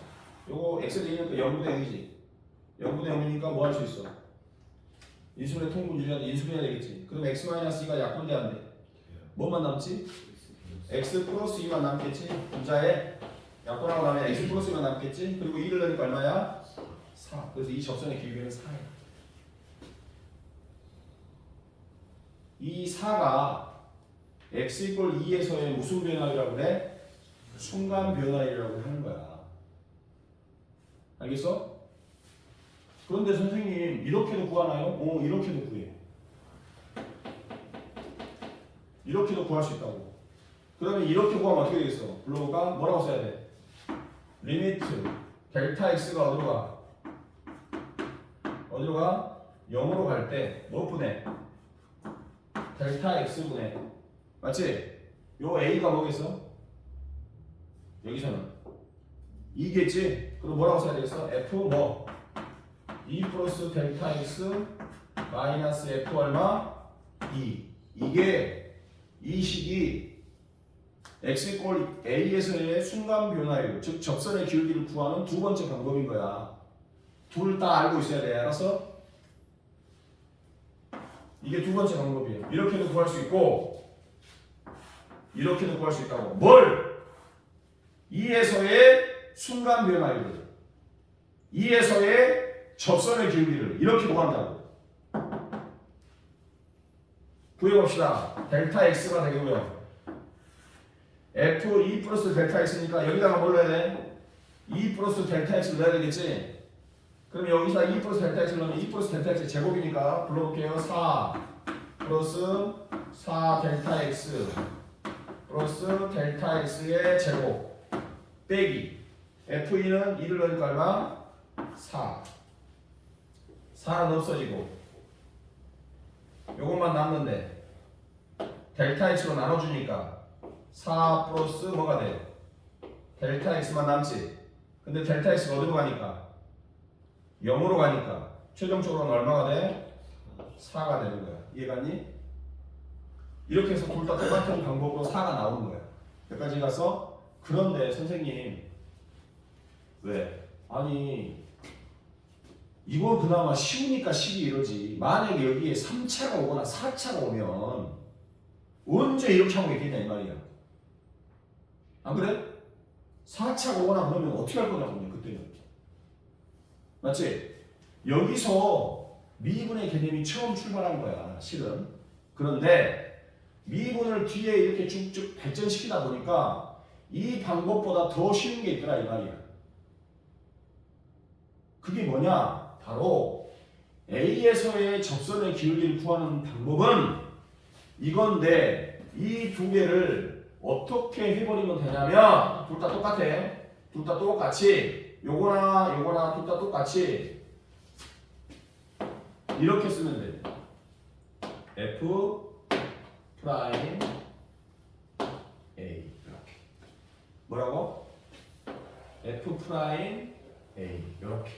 Speaker 1: 요거 x에 있으니까 0분의 0이지. 0분의 0이니까 뭐 할 수 있어? 인수분해 통분 유리한데 인수분해야 되겠지. 그럼 x-2가 약분돼 안 돼? 뭐만 남지? x 플러스 2만 남겠지. 분자에 약분하고 나면 x 플러스 2만 남겠지. 그리고 2를 넣으니까 얼마야? 4. 그래서 이 접선의 기울기는 4야. 이 4가 x = 2에서의 무슨 변화율이라고 그래? 순간 변화율이라고 하는 거야. 알겠어? 그런데 선생님 이렇게도 구하나요? 이렇게도 구해. 이렇게도 구할 수 있다고. 그러면 이렇게 구하면 어떻게 되겠어? 블로그가 뭐라고 써야 돼? 리미트 델타 x가 어디로 가? 어디로 가? 0으로 갈 때 뭐 분해? 델타 x 분해. 맞지? 요 a가 뭐겠어? 여기서는 2겠지? 그럼 뭐라고 써야 되겠어? f 뭐? 2 플러스 델타 x 마이너스 f 얼마? 2. 이게 이 식이 x = a에서의 순간 변화율, 즉 접선의 기울기를 구하는 두 번째 방법인 거야. 둘 다 알고 있어야 돼. 알았어? 이게 두 번째 방법이에요. 이렇게도 구할 수 있고 이렇게도 구할 수 있다고. 뭘? 2에서의 순간 변화율을 2에서의 접선의 기울기를 이렇게 구한다고. 구해봅시다. 델타 x가 되고요. f2 플러스 델타 x니까 여기다가 뭘 넣어야 돼? 2 플러스 델타 x를 넣어야 되겠지? 그럼 여기서 2 플러스 델타 x를 넣으면 2 플러스 델타 x 제곱이니까 불러볼게요. 4 플러스 4 델타 x 플러스 델타 x의 제곱 빼기 f2는 2를 넣으니까 얼마? 4 4는 없어지고 요것만 남는데 델타 x로 나눠주니까 4 플러스 뭐가 돼? 델타 x만 남지. 근데 델타 x가 어디로 가니까? 0으로 가니까 최종적으로는 얼마가 돼? 4가 되는 거야. 이해갔니? 이렇게 해서 둘 다 똑같은 방법으로 4가 나오는 거야. 여기까지 가서 그런데 선생님 왜? 아니 이거 그나마 쉬우니까 10이 이러지. 만약에 여기에 3차가 오거나 4차가 오면 언제 이렇게 하고 있겠냐 이 말이야. 안 그래? 4차가 오거나 그러면 어떻게 할 거냐고요 그때는. 맞지? 여기서 미분의 개념이 처음 출발한 거야 실은. 그런데 미분을 뒤에 이렇게 쭉쭉 발전시키다 보니까 이 방법보다 더 쉬운 게 있더라 이 말이야. 그게 뭐냐? 바로 A에서의 접선의 기울기를 구하는 방법은 이건데 이 두 개를 어떻게 해버리면 되냐면 둘 다 똑같아. 둘 다 똑같이 요거나 요거나 둘 다 똑같이 이렇게 쓰면 돼. F 프라임 A 이렇게. 뭐라고? F 프라임 A 이렇게.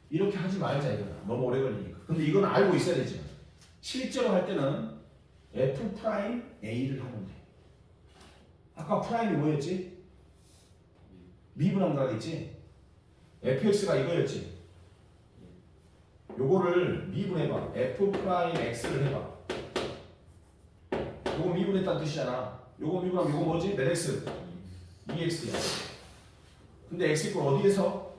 Speaker 1: 이렇게 하지 말자 이거는 너무 오래 걸리니까. 근데 이건 알고 있어야 되지. 실제로 할 때는 F 프라임 A를 하면 돼. 아까 프라임이 뭐였지? 미분한 거겠지? fx가 이거였지? 요거를 미분해봐. f 프라임 x를 해봐. 요거 미분했다는 뜻이잖아. 요거 미분하면 요거 뭐지? 몇 x? 2x야. 근데 x 이꼴 어디에서?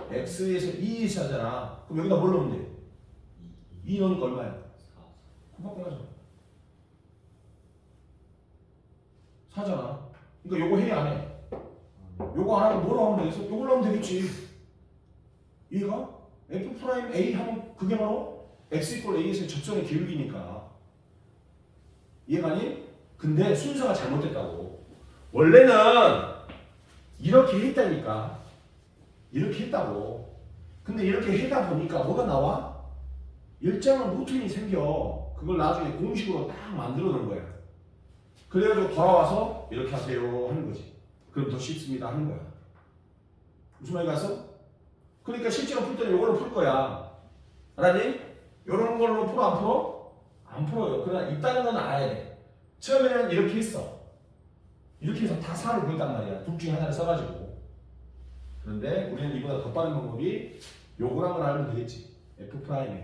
Speaker 1: x에서 2에서 하잖아. 그럼 여기다 뭘 넣으면 돼? 2 넣으니까 얼마야? 4잖아. 그러니까 요거 해 안 해? 요거 안 하면 뭐로 하면 되겠어? 요걸로 하면 되겠지. 이해가? f 프라임 a 하면 그게 바로 x 이꼴 a에서 접선의 기울기니까. 이해가니? 근데 순서가 잘못됐다고. 원래는 이렇게 했다니까. 이렇게 했다고. 근데 이렇게 하다 보니까 뭐가 나와? 일정한 루틴이 생겨. 그걸 나중에 공식으로 딱 만들어 놓은 거야. 그래가지고 돌아와서 이렇게 하세요 하는 거지. 그럼 더 쉽습니다 하는 거야. 무슨 말이 갔어? 그러니까 실제로 풀 때는 이걸로 풀 거야. 알았니? 이런 걸로 풀어 안 풀어? 안 풀어요. 그러나 있다는 건 알아야 돼. 처음에는 이렇게 했어. 이렇게 해서 다 4를 구했단 말이야. 둘 중에 하나를 써가지고. 그런데 우리는 이보다 더 빠른 방법이 요거란 걸 알면 되겠지. F 프라임이.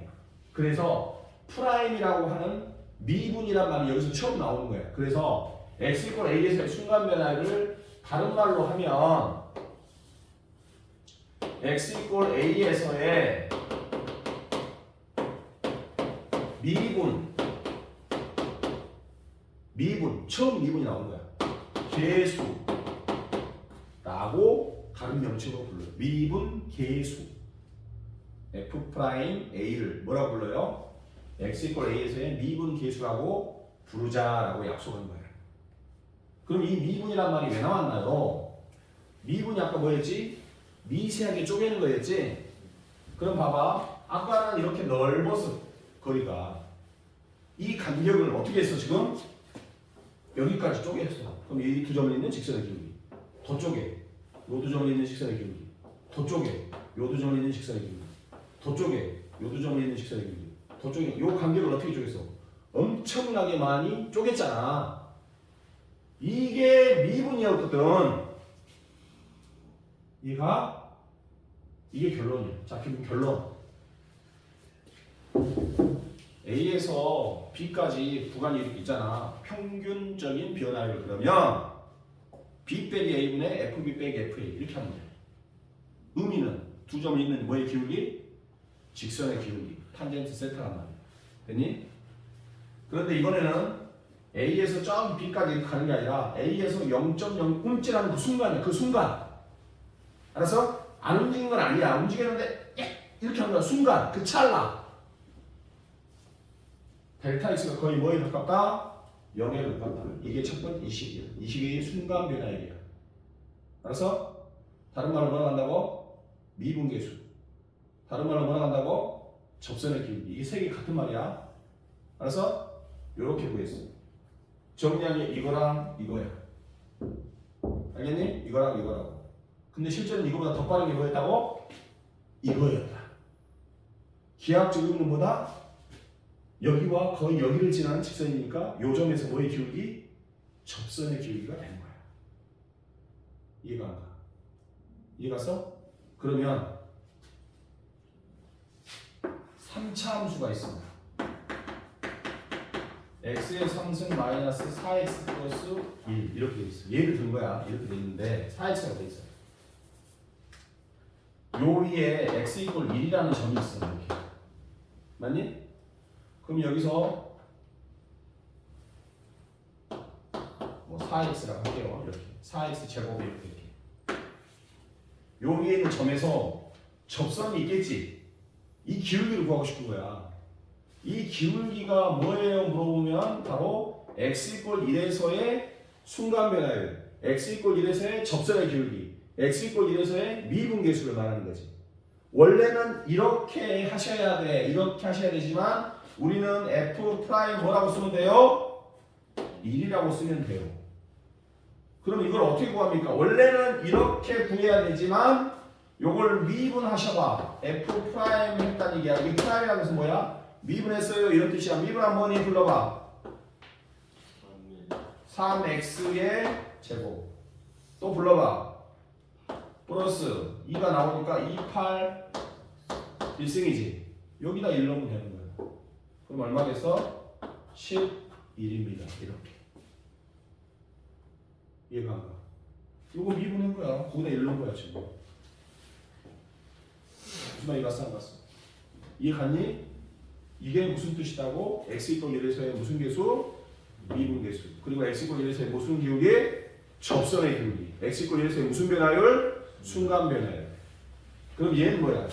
Speaker 1: 그래서 프라임이라고 하는 미분이란 말이 여기서 처음 나오는 거야. 그래서 x 이꼴 a에서의 순간 변화를 다른 말로 하면 x 이꼴 a에서의 미분 처음 미분이 나오는 거야. 계수라고 다른 명칭으로 불러요. 미분 계수. f 프라임 a를 뭐라고 불러요? x 이꼴 a에서의 미분 계수라고 부르자라고 약속한 거예요. 그럼 이 미분이란 말이 왜 나왔나요? 미분이 아까 뭐였지? 미세하게 쪼개는 거였지? 그럼 봐봐. 아까는 이렇게 넓었어. 거리가. 이 간격을 어떻게 했어 지금? 여기까지 쪼개했어. 그럼 이 두 점에 있는 직선의 기울기. 더 쪼개. 요 두 점에 있는 직선의 기울기. 더 쪼개. 요 두 점에 있는 직선의 기울기. 더 쪼개. 요 두 점에 있는 직선의 기울기. 더 쪼개. 요 간격을 어떻게 쪼갰어? 엄청나게 많이 쪼갰잖아. 이게 미분이었거든. 이가 이게 결론이야. 자, 그럼 결론. A에서 B까지 구간이 이렇게 있잖아. 평균적인 변화율. 그러면 B 빼기 A분의 FB 빼기 FA 이렇게 하면 돼. 의미는
Speaker 3: 두 점이 있는 뭐의 기울기? 직선의 기울기. 탄젠트 세타란 말이야. 됐니? 그런데 이번에는 A에서 저기 B까지 가는 게 아니라 A에서 0.0 움찔하는 그 순간이야. 그 순간. 알았어? 안 움직인 건 아니야. 움직였는데 이렇게 하는 거야. 순간. 그 찰나. 델타 X가 거의 뭐에 가깝다? 0에 가깝다. 이게 첫 번째 이 식이야. 이 식이 순간 변화율이야. 알았어? 다른 말로 뭐라 한다고? 미분계수. 다른 말로 뭐라 한다고? 접선의 기울기. 이 세 개 같은 말이야. 알았어? 요렇게 구했어. 정리한 게 이거랑 이거야. 알겠니? 이거랑 이거라고. 근데 실제로는 이거보다 더 빠른 게 뭐였다고? 이거였다. 기하학적 의미는 뭐다? 여기와 거의 여기를 지나는 직선이니까 요 점에서 뭐의 기울기? 접선의 기울기가 되는 거야. 이해가 안 가? 이해갔어? 그러면 3차 함수가 있습니다. x의 상승 마이너스 4x 플러스 1 이렇게 돼 있어. 예를 든 거야. 이렇게 돼 있는데 4x가 돼 있어. 요 위에 x 이퀄 1이라는 점이 있어. 이렇게. 맞니? 그럼 여기서 뭐 4x라고 할게요. 이렇게 4x 제곱 이렇게. 요 위에 있는 점에서 접선이 있겠지. 이 기울기를 구하고 싶은 거야. 이 기울기가 뭐예요? 물어보면 바로 x 이퀄 1에서의 순간 변화율, x 이퀄 1에서의 접선의 기울기, x 이퀄 1에서의 미분계수를 말하는 거지. 원래는 이렇게 하셔야 돼. 이렇게 하셔야 되지만 우리는 f 프라임 뭐라고 쓰면 돼요? 1이라고 쓰면 돼요. 그럼 이걸 어떻게 구합니까? 원래는 이렇게 구해야 되지만 요걸 미분하셔봐. f 프라임 했다는 얘기야. 이 프라임이라는 것은 뭐야? 미분했어요. 이런 뜻이야. 미분한 뭐니? 불러봐. 3x의 제곱. 또 불러봐. 플러스 2가 나오니까 28 1승이지. 여기다 1 넣으면 되는 거야. 그럼 얼마겠어? 11입니다. 이렇게. 이해가 안 가. 이거 미분한 거야. 거기다 1 넣은 거야 지금. 무슨 말이 갔어 안 갔어? 이해 갔니? 이게 무슨 뜻이다고? x 이퀄 1에서의 무슨 계수? 미분계수. 그리고 x 이퀄 1에서의 무슨 기울기? 접선의 기울기. x 이퀄 1에서의 무슨 변화율? 순간 변화율. 그럼 얘는 뭐야?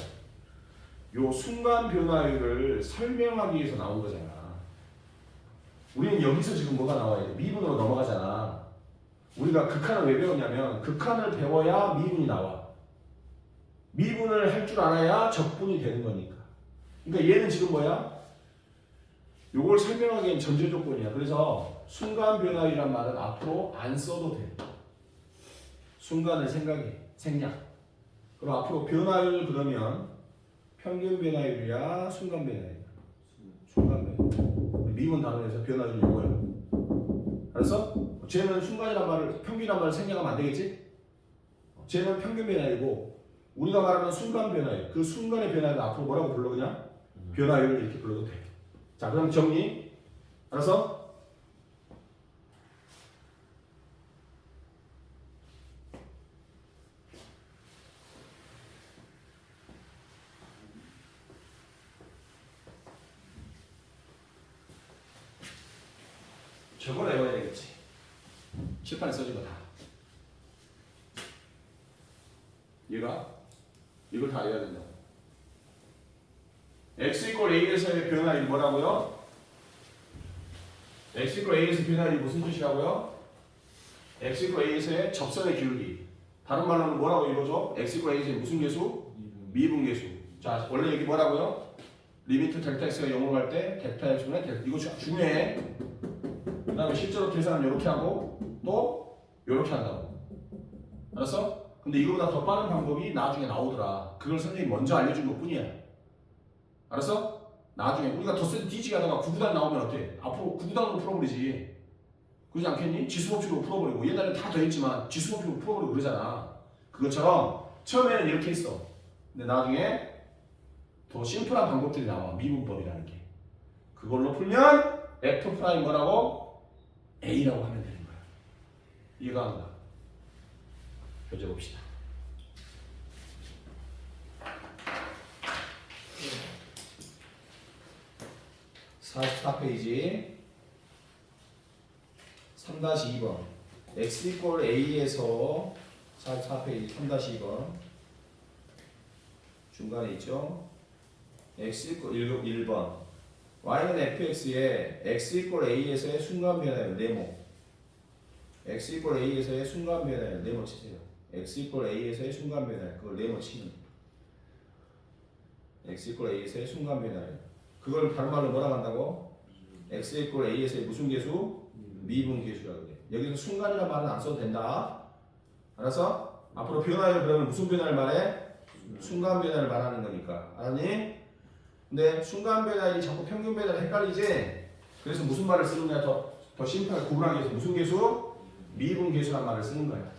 Speaker 3: 요 순간 변화율을 설명하기 위해서 나온 거잖아. 우리는 여기서 지금 뭐가 나와야 돼? 미분으로 넘어가잖아. 우리가 극한을 왜 배웠냐면 극한을 배워야 미분이 나와. 미분을 할 줄 알아야 적분이 되는 거니까. 그러니까 얘는 지금 뭐야? 요걸 설명하기엔 전제 조건이야. 그래서 순간 변화율이란 말은 앞으로 안 써도 돼. 순간을 생략. 그럼 앞으로 변화율 그러면 평균 변화율이야, 순간 변화율이야? 순간 변화율. 미분 단원에서 변화율이 요거야. 알았어? 쟤는 순간이란 말을, 평균이란 말을 생략하면 안 되겠지? 쟤는 평균 변화율이고 우리가 말하는 순간 변화율, 그 순간의 변화율을 앞으로 뭐라고 불러 그냥? 변화율 이렇게 불러도 돼. 자, 그럼 정리. 알았어? 저걸 외워야 되겠지. 칠판에 써진 거 다. 얘가 이걸 다 외워야 된다. x 이퀄 a에서의 변화율이 뭐라고요? x 이퀄 a에서 변화율이 무슨 뜻이라고요? x 이퀄 a에서의 접선의 기울기. 다른 말로는 뭐라고 읽어줘? x 이퀄 a에서의 무슨 계수? 미분계수. 자, 원래 여기 뭐라고요? 리미트 델타 x가 0으로 갈 때 델타 x분의 델타. 이거 중요해. 그 다음에 실제로 계산은 이렇게 하고 또 이렇게 한다고. 알았어? 근데 이거보다 더 빠른 방법이 나중에 나오더라. 그걸 선생님이 먼저 알려준 것 뿐이야. 알았어? 나중에 우리가 덧셈 뒤지게 하다가 9구단 나오면 어때? 앞으로 9구단으로 풀어버리지. 그러지 않겠니? 지수법칙으로 풀어버리고 옛날에 다 더했지만 지수법칙으로 풀어버리고 그러잖아. 그것처럼 처음에는 이렇게 했어. 근데 나중에 더 심플한 방법들이 나와. 미분법이라는 게. 그걸로 풀면 F 프라임 뭐라고? A라고 하면 되는 거야. 이해가 안 가? 펴줘 봅시다. 44페이지 3-2번 x 이퀄 a에서 44페이지 3-2번 중간에 있죠. x 이퀄 1번 y는 fx에 x 이퀄 a에서의 순간 변화예요. 네모 x 이퀄 a에서의 순간 변화예요. 네모 치세요. x 이퀄 a에서의 순간 변화예요. 그걸 네모 치는 x 이퀄 a에서의 순간 변화예요. 그걸 다른 말로 뭐라고 한다고? x 이퀄 a에서의 무슨 계수? 미분 계수라고 그래. 여기서 순간이라는 말은 안 써도 된다. 알았어? 앞으로 변화를 그러면 무슨 변화를 말해? 순간 변화를 말하는 거니까. 알았니? 근데 순간 변화이 자꾸 평균 변화를 헷갈리지? 그래서 무슨 말을 쓰는 거야? 더 심플하게 구분하기 위해서 무슨 계수? 미분 계수란 말을 쓰는 거야.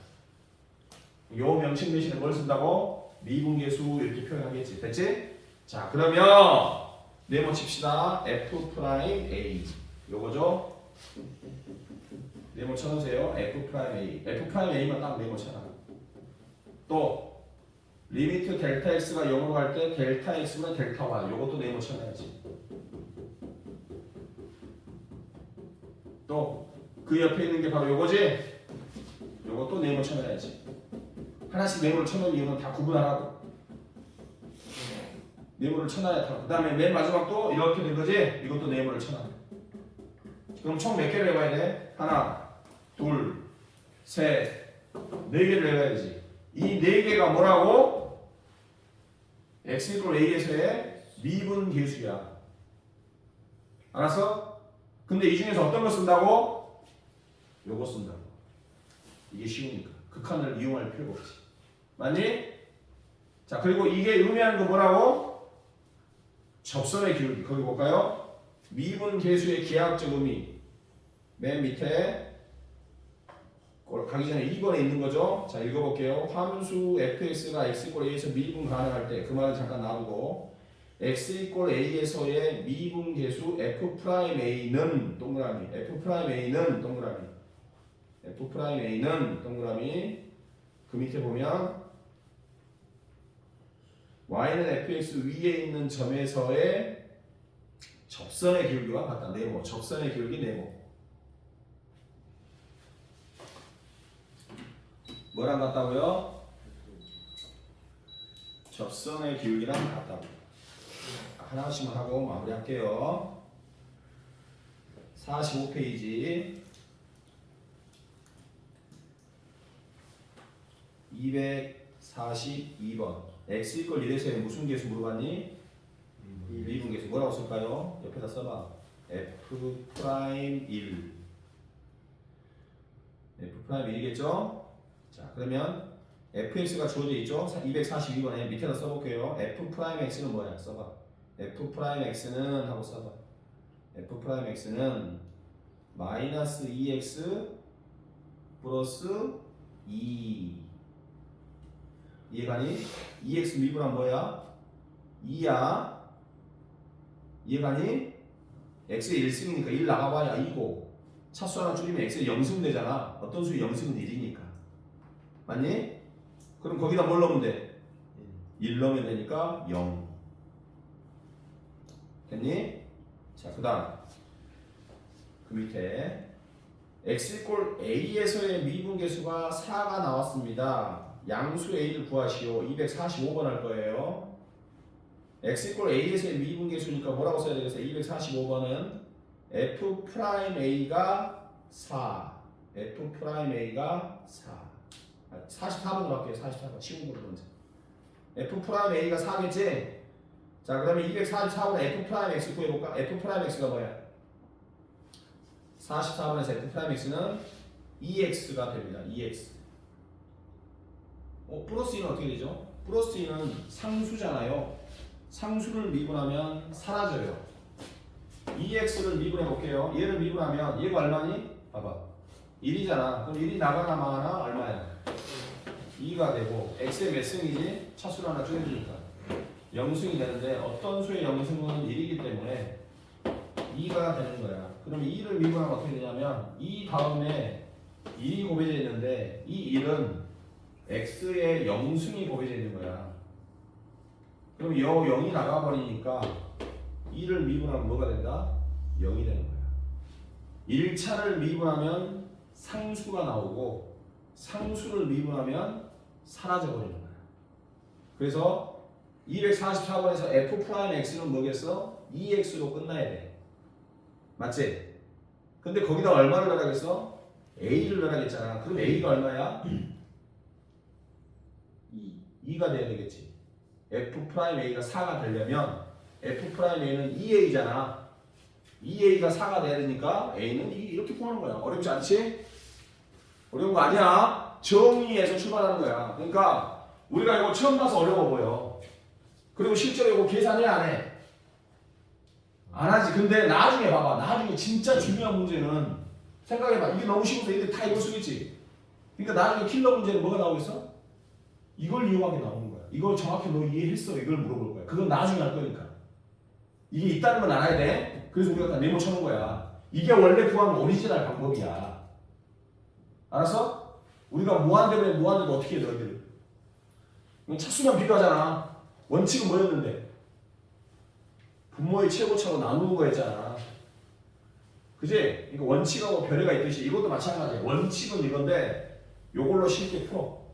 Speaker 3: 요 명칭 대신에 뭘 쓴다고? 미분 계수 이렇게 표현하겠지. 됐지? 자, 그러면 네모 칩시다. F'A 요거죠? 네모 쳐놓으세요. F'A F'A만 딱 네모 쳐놔. 또 리미트 델타 X가 0으로 갈 때 델타 X보다 델타 Y 요것도 네모 쳐놔야지. 또 그 옆에 있는 게 바로 요거지? 요것도 네모 쳐놔야지. 하나씩 네모를 쳐놓은 이유는 다 구분하라고. 네모를 쳐놔야 돼. 그 다음에 맨 마지막 또 이렇게 된 거지? 이것도 네모를 쳐놔. 그럼 총 몇 개를 해봐야 돼? 하나, 둘, 셋, 네 개를 해봐야지. 이 네 개가 뭐라고? x 이퀄 a에서의 미분 계수야. 알았어? 근데 이 중에서 어떤 거 쓴다고? 요거 쓴다고. 이게 쉬우니까. 극한을 이용할 필요가 없지. 맞니? 자, 그리고 이게 의미하는 거 뭐라고? 접선의 기울기. 거기 볼까요? 미분 계수의 기하학적 의미. 맨 밑에 가기 전에 2번에 있는 거죠. 자, 읽어볼게요. 함수 fx가 x 이퀄 a에서 미분 가능할 때 그 말을 잠깐 놔두고 x 이퀄 a에서의 미분 계수 f'a는 동그라미 f'a는 동그라미 f'a는 동그라미 그 밑에 보면 y는 fx 위에 있는 점에서의 접선의 기울기와 같다. 네모 접선의 기울기 네모 뭐랑 같다고요? 접선의 기울기랑 같다고. 하나씩만 하고 마무리할게요. 45페이지 242번 x 이퀄 1에서의 무슨 계수 물어봤니? 미분 계수 뭐라고 쓸까요? 옆에다 써봐. F'1 F'1이겠죠? 자, 그러면 fx가 주어져 있죠? 242번에 밑에다 써볼게요. f'x는 뭐야? 써봐. f'x는 하고 써봐. f'x는 마이너스 2x 플러스 2 이해가니? 2x 미분한 뭐야? 2야. 이해가니? x의 1승이니까 1 나가봐야 2고 차수 하나 줄이면 x의 0승 되잖아. 어떤 수의 0승은 1이니까. 맞니? 그럼 거기다 뭘 넣으면 돼? 1 넣으면 되니까 0. 됐니? 자, 그 다음 그 밑에 x 이퀄 a에서의 미분계수가 4가 나왔습니다. 양수 a를 구하시오. 245번 할 거예요. x 이퀄 a에서의 미분계수니까 뭐라고 써야 되겠어요? 245번은 f'a가 4 f'a가 4 44번으로 할게요. 44번 쉬운 거로 먼저 f'a가 4겠지? 자, 그러면 244번에 f'x 구해볼까? f'x가 뭐야? 44번에서 f'x는 2x가 됩니다. 2x 플러스 2는 어떻게 되죠? 플러스 2는 상수잖아요. 상수를 미분하면 사라져요. 2x를 미분해 볼게요. 얘를 미분하면 얘가 얼마니? 봐봐 1이잖아. 그럼 1이 나가나 마나 얼마야? 2가 되고 x의 몇 승이지? 차수를 하나 줄여주니까 0승이 되는데 어떤 수의 0승은 1이기 때문에 2가 되는 거야. 그럼 2를 미분하면 어떻게 되냐면 2 다음에 1이 곱해져 있는데 이 1은 x의 0승이 곱해져 있는 거야. 그럼 요 0이 나가버리니까 2를 미분하면 뭐가 된다? 0이 되는 거야. 1차를 미분하면 상수가 나오고 상수를 미분하면 사라져 버리는 거야. 그래서 244번에서 f'x는 뭐겠어? 2x로 끝나야 돼. 맞지? 근데 거기다 얼마를 넣으라겠어? a를 넣으라겠잖아. 그럼 a가 얼마야? 2가 돼야 되겠지. f'a가 4가 되려면 f'a는 2a잖아. 2a가 4가 돼야 되니까 a는 2 이렇게 구하는 거야. 어렵지 않지? 어려운 거 아니야. 정의에서 출발하는 거야. 그러니까 우리가 이거 처음 봐서 어려워 보여. 그리고 실제로 이거 계산해 안 해? 안 하지. 근데 나중에 봐봐. 나중에 진짜 중요한 문제는 생각해봐. 이게 너무 쉬워서 얘들 다 이걸 쓰겠지. 그러니까 나중에 킬러 문제는 뭐가 나오겠어? 이걸 이용하게 나오는 거야. 이걸 정확히 너 이해했어? 이걸 물어볼 거야. 그건 나중에 할 거니까. 이게 있다는 건 알아야 돼. 그래서 우리가 다 메모 쳐놓은 거야. 이게 원래 구하는 오리지널 방법이야. 알았어? 우리가 무한대면 무한대도 어떻게 해 너희들? 이건 차수만 비교하잖아. 원칙은 뭐였는데? 분모의 최고차로 나누는 거였잖아. 그지? 이거 원칙하고 별의가 있듯이 이것도 마찬가지야. 원칙은 이건데 요걸로 쉽게 풀어.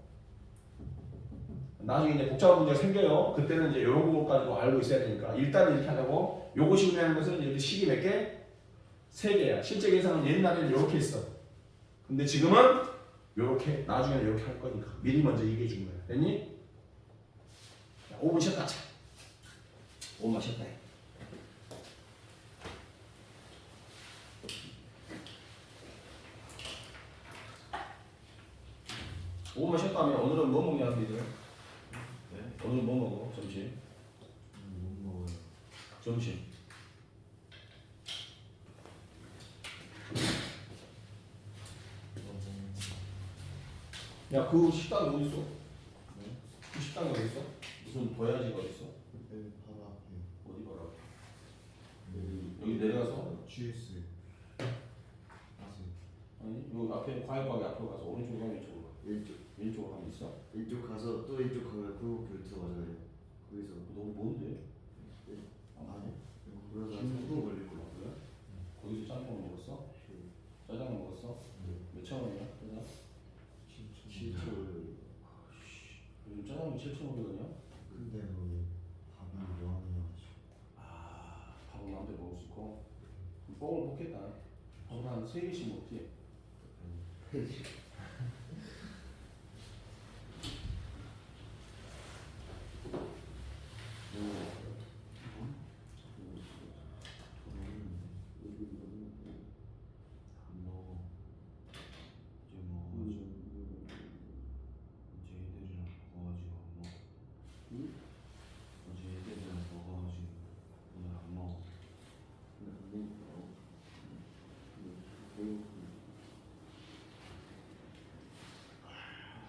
Speaker 3: 나중에 이제 복잡한 문제가 생겨요. 그때는 이제 이런 거까지도 알고 있어야 되니까 일단은 이렇게 하자고. 요것이 의미하는 것은 이제 식이 몇 개? 3개야. 실제 계산은 옛날에는 이렇게 했어. 근데 지금은 요렇게, 나중에는 이렇게 할 거니까 미리 먼저 얘기해 준 거야. 됐니? 5분 쉬었다. 5분 쉬었다. 5분 쉬었다면 오늘은 뭐 먹냐 너희들?
Speaker 2: 네?
Speaker 3: 오늘 뭐 먹어? 점심?
Speaker 2: 못 먹어요.
Speaker 3: 점심. 야, 그 식당이 어디 있어?
Speaker 2: 네?
Speaker 3: 그 식당이 어디 있어? 무슨 도야지가 어디 있어?
Speaker 2: 네, 바로 앞에.
Speaker 3: 어디 봐라.
Speaker 2: 여기
Speaker 3: 여기 내려가서
Speaker 2: GS. 아세요?
Speaker 3: 아니 여기 앞에 과일가게 앞으로 가서 오른쪽으로 가면 이쪽으로 가.
Speaker 2: 일쪽
Speaker 3: 왼쪽으로 가면 있어?
Speaker 2: 일쪽 가서 또 일쪽 가면 그 교토 맞아요. 거기서
Speaker 3: 너무 먼데?
Speaker 2: 아니? 그러다
Speaker 3: 지금
Speaker 2: 3분 걸릴 거.
Speaker 3: 그래? 거기서 짬뽕 먹었어? 짜장면 먹었어? 몇천 원이야? 짜장?
Speaker 2: 7초.
Speaker 3: 요즘 짜장면 7,500원이야?
Speaker 2: 근데 거기 밥이 뭐 하냐?
Speaker 3: 아, 밥은 마음대로 먹을 수 있고 뽕을 먹겠다. 밥을 한 3개씩 먹지?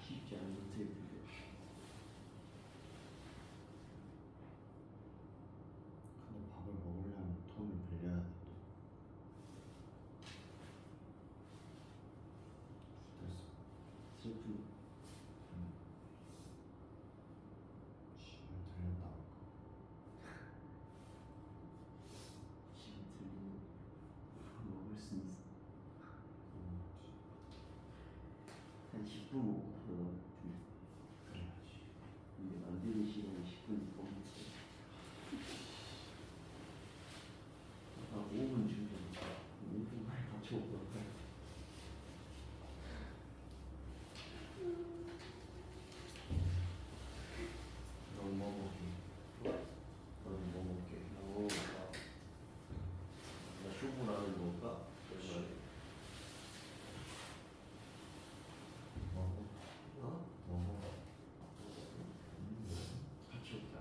Speaker 2: 쉽지 않은 테이블. 근데 밥을 먹으려면 돈을 빌려야 돼. 됐어. 슬픈. 집을 들렸다. 집을 들리면 먹을 수 있어. 한 10분 먹고 바로 그래야지. 이게 만드는 시간이 10분이 넘지. 한 5분 준비해. 5분 만에 맞춰 먹을 거야. 넌 뭐 먹게? 너는 뭐 먹게? 나 쇼부라는 먹을까? 같이 먹자.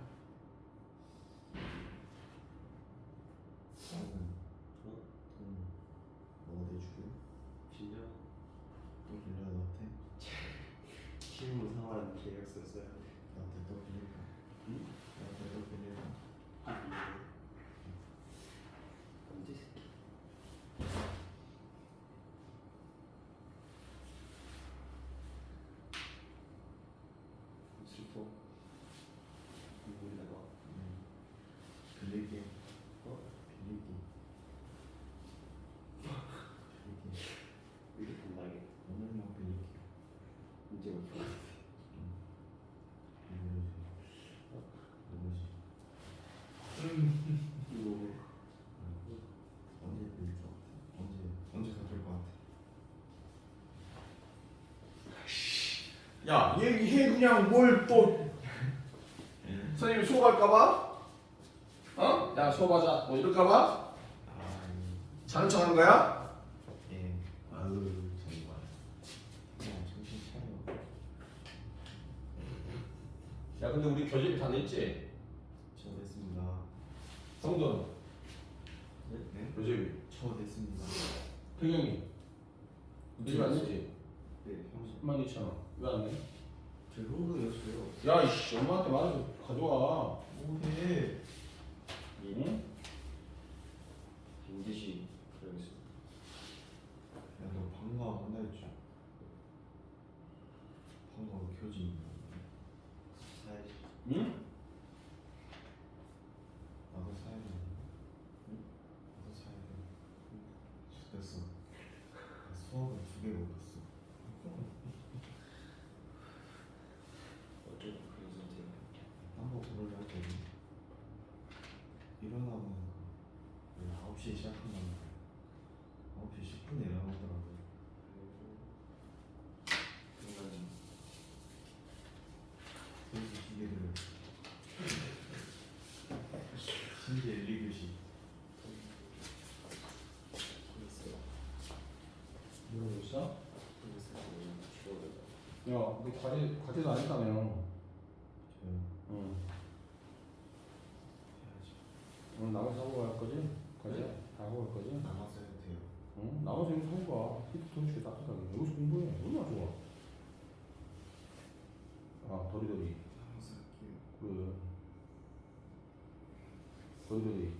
Speaker 2: 너가 내줄게. 진짜? 또 빌려야 너한테?
Speaker 1: 실무 생활 계획서 써야 돼.
Speaker 2: 나한테 또 빌릴까?
Speaker 1: 응?
Speaker 2: 나한테 또 빌릴까?
Speaker 1: 언제 새끼? 슬퍼. 누구에다가
Speaker 2: 빌릴게.
Speaker 1: 어?
Speaker 2: 빌릴게.
Speaker 3: 야 얘 그냥 뭘 또 선생님이 수업할까봐? 어? 야 수업하자 뭐 이럴까봐? 자는 척하는 거야?
Speaker 2: 예.
Speaker 3: 아유 정말.
Speaker 2: 그냥 정신 차려.
Speaker 3: 야 근데 우리 교재비 다 냈지?
Speaker 2: 저 냈습니다.
Speaker 3: 성돈
Speaker 2: 네?
Speaker 3: 교재비
Speaker 2: 저 냈습니다.
Speaker 3: 태경이 교재비 안 냈지?
Speaker 2: 네, 형수.
Speaker 3: 32,000원 왜 안 내?
Speaker 2: 저 현금이었어요.
Speaker 3: 야 이씨 엄마한테 말해서 가져와.
Speaker 2: 뭐해?
Speaker 3: 응?
Speaker 2: 빈듯이 그러겠어. 야, 너 방과 한다 했지? 방과 교진. 사야지.
Speaker 3: 응?
Speaker 2: 나도 사야 돼. 응? 나도 사야 돼. 됐어. 나 수학을 2개 먹었어.
Speaker 4: 어쩌고 그런 선택을
Speaker 2: 한번 고르려 할 때는 일어나면 9시에 시작한다는 거야. 9시 10분에 일어나더라고.
Speaker 4: 생각이
Speaker 2: 그래서 기계들을 심지어 1, 2교시
Speaker 4: 그랬어요.
Speaker 3: 뭐라고 있어?
Speaker 4: 그랬어요. 죽어버렸다.
Speaker 3: 야, 너 과제도 안 했다며.
Speaker 2: 저요.
Speaker 3: 응.
Speaker 2: 해야지.
Speaker 3: 오늘 나머지 하고 갈 거지? 과제 다 하고 갈 거지?
Speaker 2: 남아서 해도 돼요.
Speaker 3: 응? 나머지 이거 하고 가. 히트 돈 주게 따뜻하게. 여기서 공부해. 얼마나 좋아. 아, 도리도리.
Speaker 2: 남아서 할게요.
Speaker 3: 그 도리도리.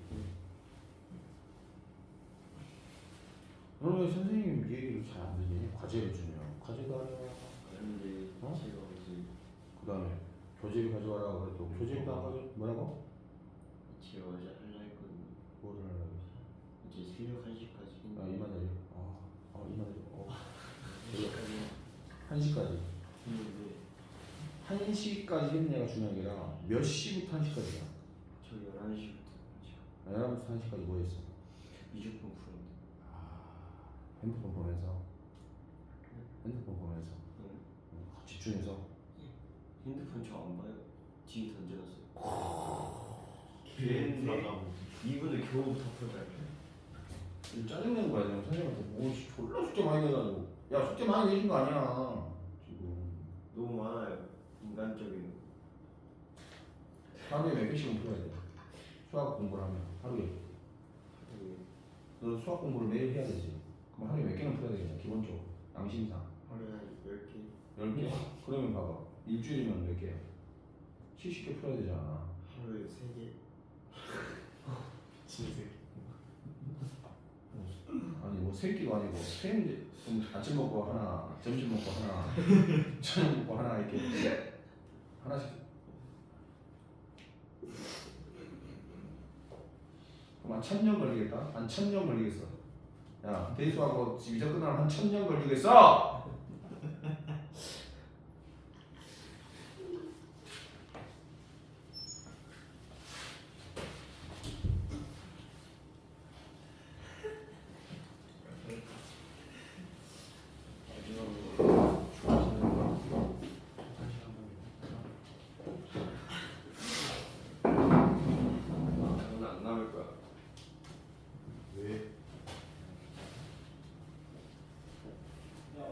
Speaker 3: 너는 왜 선생님 얘기를 잘 안 듣니? 과제를 주냐? 과제도 아니야.
Speaker 4: 그런데
Speaker 3: 어?
Speaker 4: 제가 어제
Speaker 3: 그 다음에 교재비 가져와라 그래도 교재비도 안 가져. 뭐라고?
Speaker 4: 제가 어제 하려 했거든요.
Speaker 3: 뭐를 하려고
Speaker 4: 어제 새벽 1시까지
Speaker 3: 했어? 아, 이만하지. 이만하지.
Speaker 4: 1시까지
Speaker 3: 1시까지.
Speaker 4: 했는데
Speaker 3: 1시까지 했냐가 중요한 게 아니라 몇 시부터 1시까지야?
Speaker 4: 저 11시부터
Speaker 3: 11시부터 1시까지 뭐 했어?
Speaker 4: 미적분 풀었는데
Speaker 3: 핸드폰 보면서 핸드폰 보면서 집중해서
Speaker 4: 핸드폰 저 안 봐요. 뒤에 던져놨어요. 걔는 2분을 겨우 다 풀어갈게.
Speaker 3: 짜증내는 거야 지금 선생님한테 뭐 졸라 숙제 많이 내가지고 야 숙제 많이 내준 거 아니야 지금
Speaker 4: 너무 많아요. 인간적인
Speaker 3: 하루에 몇 개씩은 풀어야 돼 수학 공부를 하면 하루에 너 수학 공부를 매일 해야 되지 그럼 하루에 몇 개는 풀어야 되겠냐 기본적으로 양심상
Speaker 4: 하루에 한 10개
Speaker 3: 10개? 그러면 봐봐 일주일이면 몇 개야? 70개 풀어야 되잖아
Speaker 4: 하루에 3개
Speaker 2: 미친 새끼.
Speaker 3: 아니 뭐 세 끼가 아니고 세 아침 먹고 하나 점심 먹고 하나 저녁 먹고 하나 이렇게 하나씩 그럼 한 1000년 걸리겠다? 한 1000년 걸리겠어 야 대수하고 이자 끝나면 한 1000년 걸리겠어
Speaker 4: 마지막으로 좋아하시는 거 저는 안 남을 거야.
Speaker 2: 왜?
Speaker 3: 야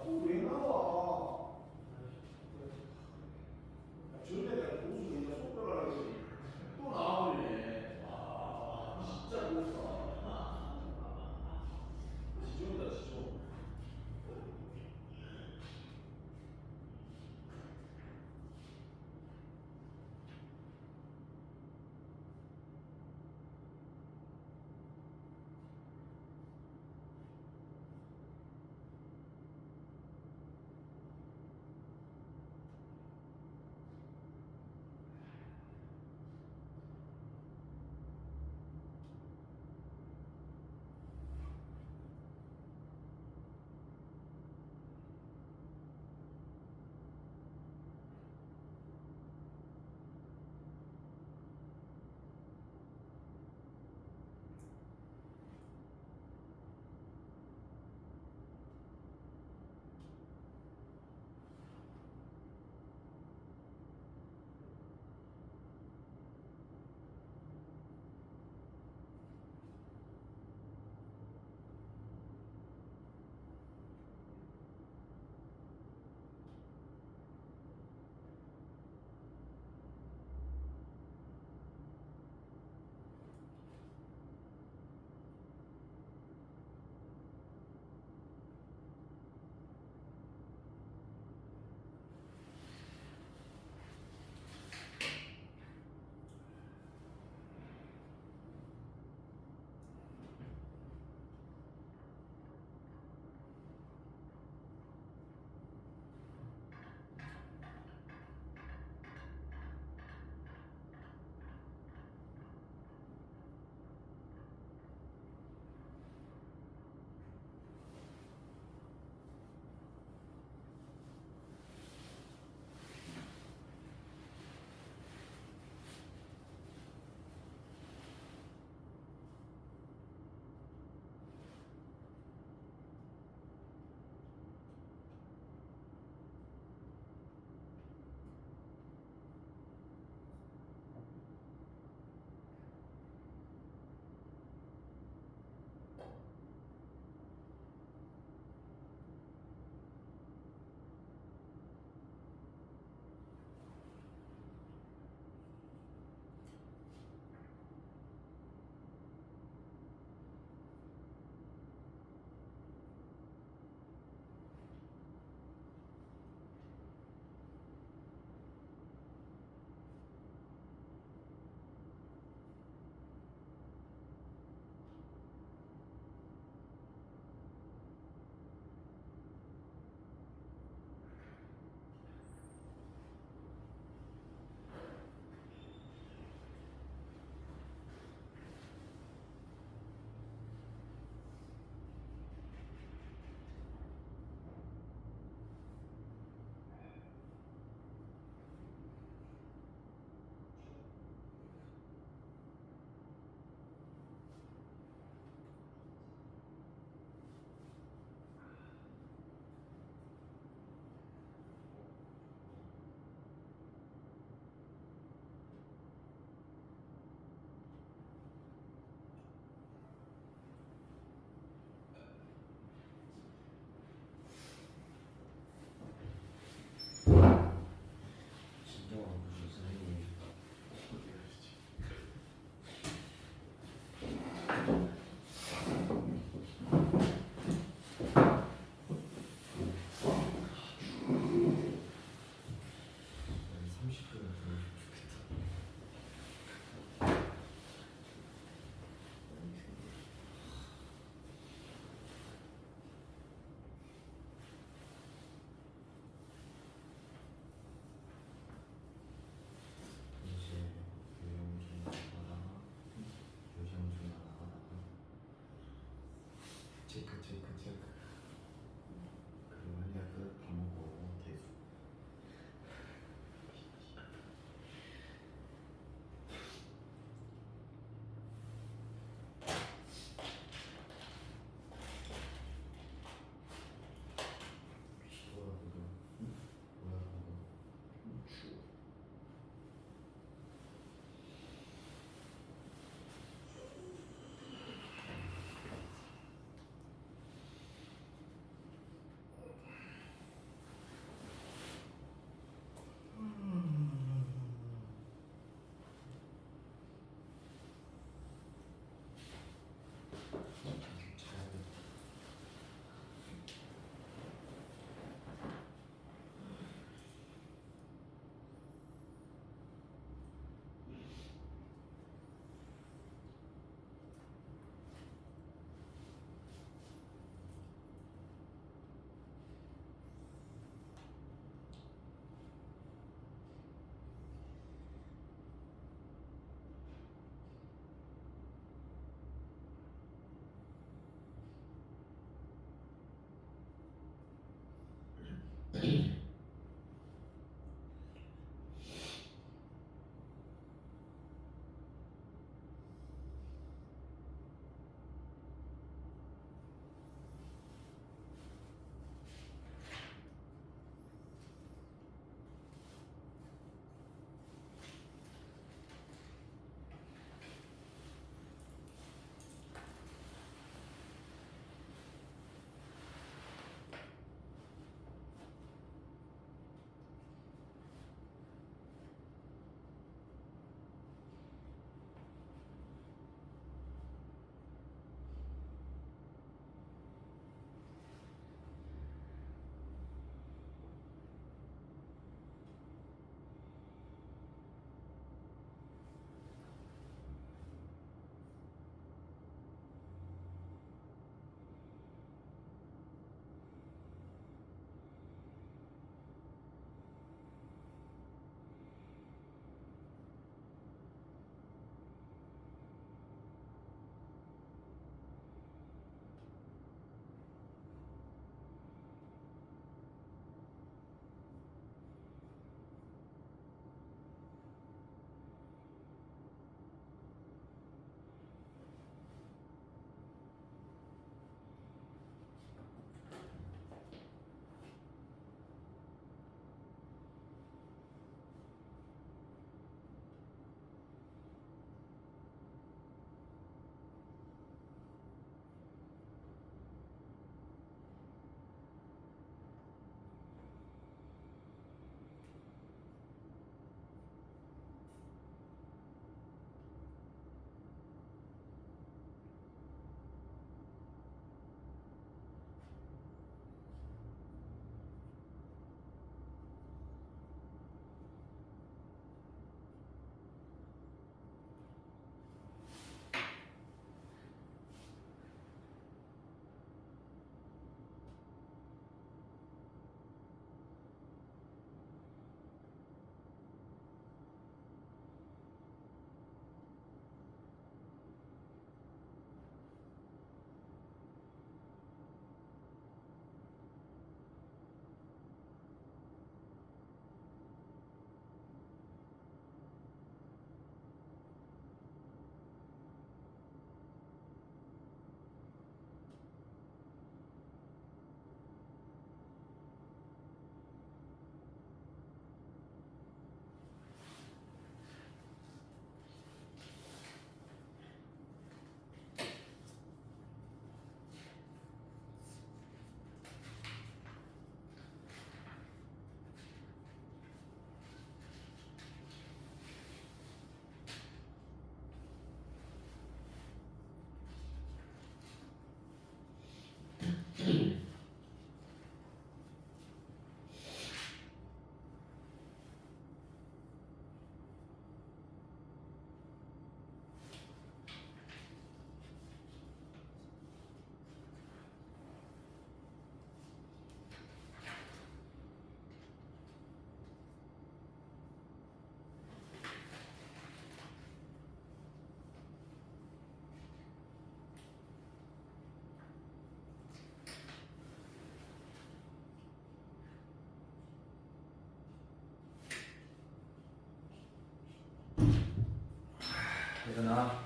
Speaker 1: 일어나.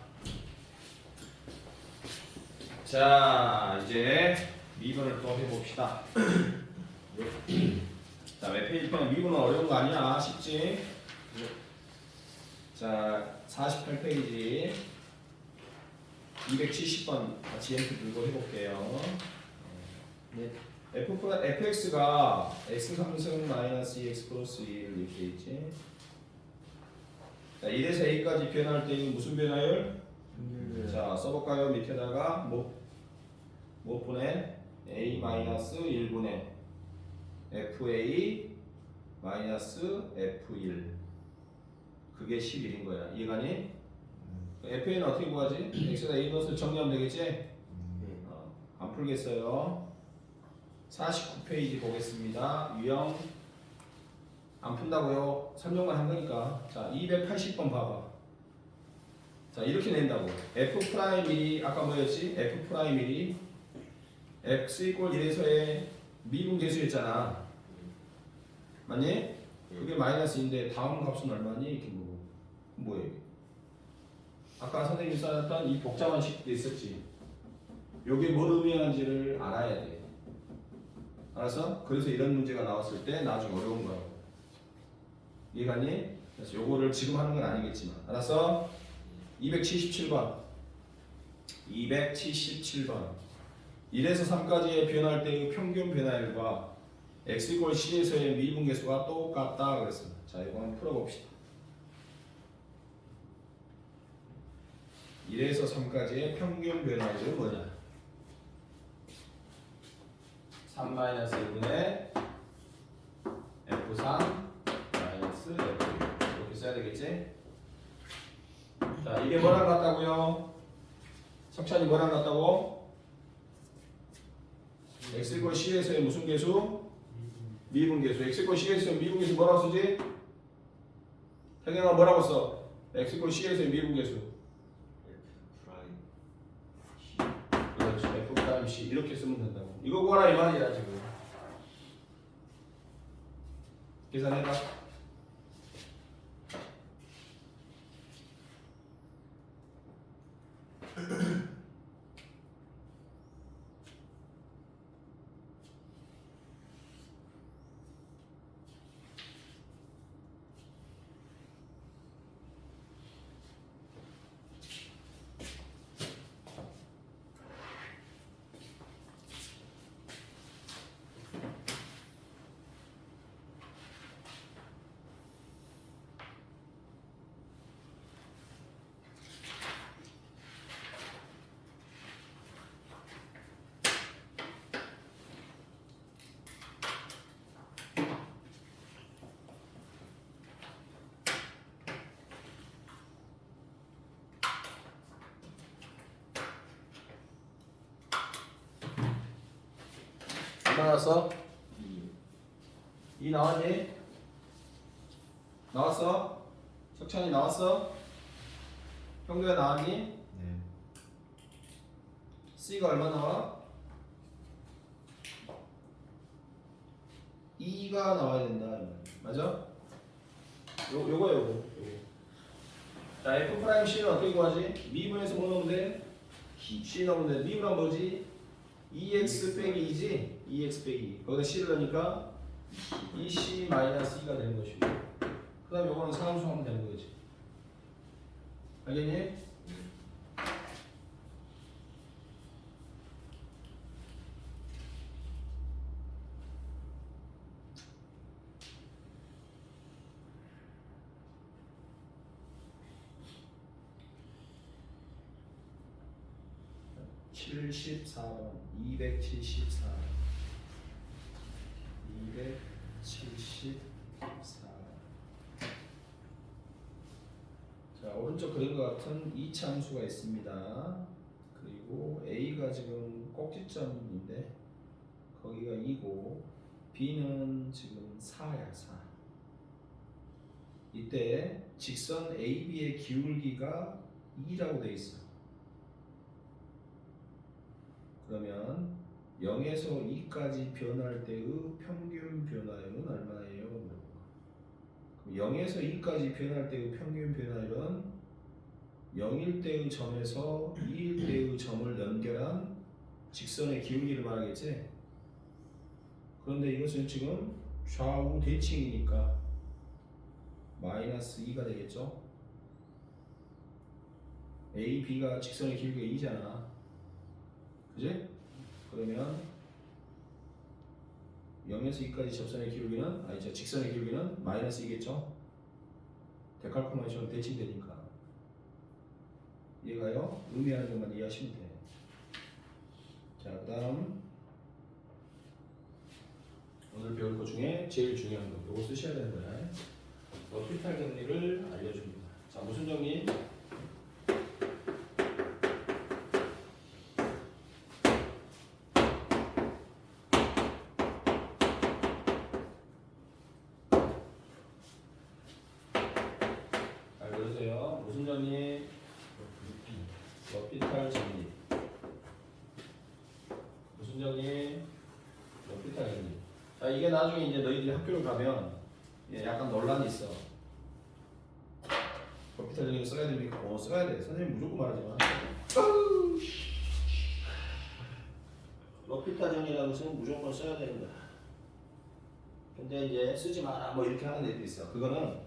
Speaker 1: 자, 이제 미분을 또 해봅시다. 자, 몇 페이지 편 미분은 어려운 거 아니야. 쉽지? 자, 48페이지 270번 같이 앰프 들고 해볼게요.
Speaker 4: 네.
Speaker 1: fx가 x 3승 마이너스 2x 플러스 1 이렇게 있지. 자, 1에서 a까지 변할 때는 무슨 변화율? 자, 써볼까요? 밑에다가 뭐 분의 a 마이너스 1분의 fa 마이너스 f1 그게 11인 거야. 이해가니? fa는 어떻게 구하지? x에다 a 넣어서 정리하면 되겠지? 안 풀겠어요. 49페이지 보겠습니다. 유형 안 푼다고요? 설명만 한 거니까. 자, 280번 봐봐. 자, 이렇게 낸다고. f'1이 아까 뭐였지? f'1이 x 이퀄 1에서의 미분계수였잖아. 맞니? 그게 마이너스인데 다음 값은 얼마니? 이렇게 물어보고. 뭐예요? 이게? 아까 선생님이 써놨던 이 복잡한 식도 있었지. 요게 뭘 의미하는지를 알아야 돼. 알았어? 그래서 이런 문제가 나왔을 때 나중에 어려운 거라고. 이해가니? 그래서 요거를 지금 하는 건 아니겠지만. 알았어? 277번 1에서 3까지의 변화할 때의 평균 변화율과 x 이퀄 c에서의 미분계수가 똑같다 그랬어. 자, 이거 한번 풀어봅시다. 1에서 3까지의 평균 변화율은 뭐냐? 3-1분의 f3 마이너스 f2 이렇게 써야 되겠지? 자, 이게 뭐랑 같다고요? 석찬이 뭐랑 같다고? x 이퀄 c에서의 무슨 계수? 미분계수. x 이퀄 c에서의 미분계수 뭐라고 쓰지? 태경아 뭐라고 써? x 이퀄 c에서의 미분계수. 그렇지. f' c 이렇게 쓰면 된다고. 이거 구하라 이 말이야 지금. 계산해봐. 얼마 나왔어? 2 나왔니? 나왔어? 석찬이 나왔어? 형규야 나왔니?
Speaker 2: 네.
Speaker 1: C가 얼마 나와? 2가 나와야 된다. 맞아? 요거. 자, F'C는 어떻게 구하지? 미분에서 뭐 넣으면 돼? C 넣으면 돼. 미분은 뭐지? 2x 빼기 2지? 2x 빼기 거기다 C를 넣으니까 2C 마이너스 2가 되는 것이고 그 다음에 요거는 상함수하면 되는 거지. 알겠니? 번 274 자, 오른쪽 그림과 같은 이차함수가 있습니다. 그리고 A가 지금 꼭지점인데 거기가 2고 B는 지금 4야 4. 이때 직선 AB의 기울기가 2라고 돼 있어. 그러면 0에서 2까지 변할 때의 평균 변화율은 얼마예요? 0에서 2까지 변할 때의 평균 변화율은
Speaker 3: 0일 때의 점에서 2일 때의 점을 연결한 직선의 기울기를 말하겠지. 그런데 이것은 지금 좌우 대칭이니까 마이너스 2가 되겠죠. A, B가 직선의 길이가 2잖아. 그지? 그러면 0에서 2까지 접선의 기울기는 직선의 기울기는 마이너스 2겠죠. 데칼코마니처럼 대칭되니까. 얘가요 의미하는 것만 이해하시면 돼. 자, 그 다음 오늘 배울 것 중에 제일 중요한 거 이거 쓰셔야 되는 거야. 로피탈 정리를 알려줍니다. 자, 무슨 정리? 잘 들으세요. 무슨 정리? 로피탈 정리. 무슨 정리? 로피탈 정리. 자, 이게 나중에 이제 너희들이 학교를 가면 약간 논란이 있어. 로피탈 정리 써야 됩니까? 써야 돼. 선생님 무조건 말하지만. 로피탈 정리라는 것은 무조건 써야 되는 거야. 근데 이제 쓰지 마라 뭐 이렇게 하는 애들이 있어. 그거는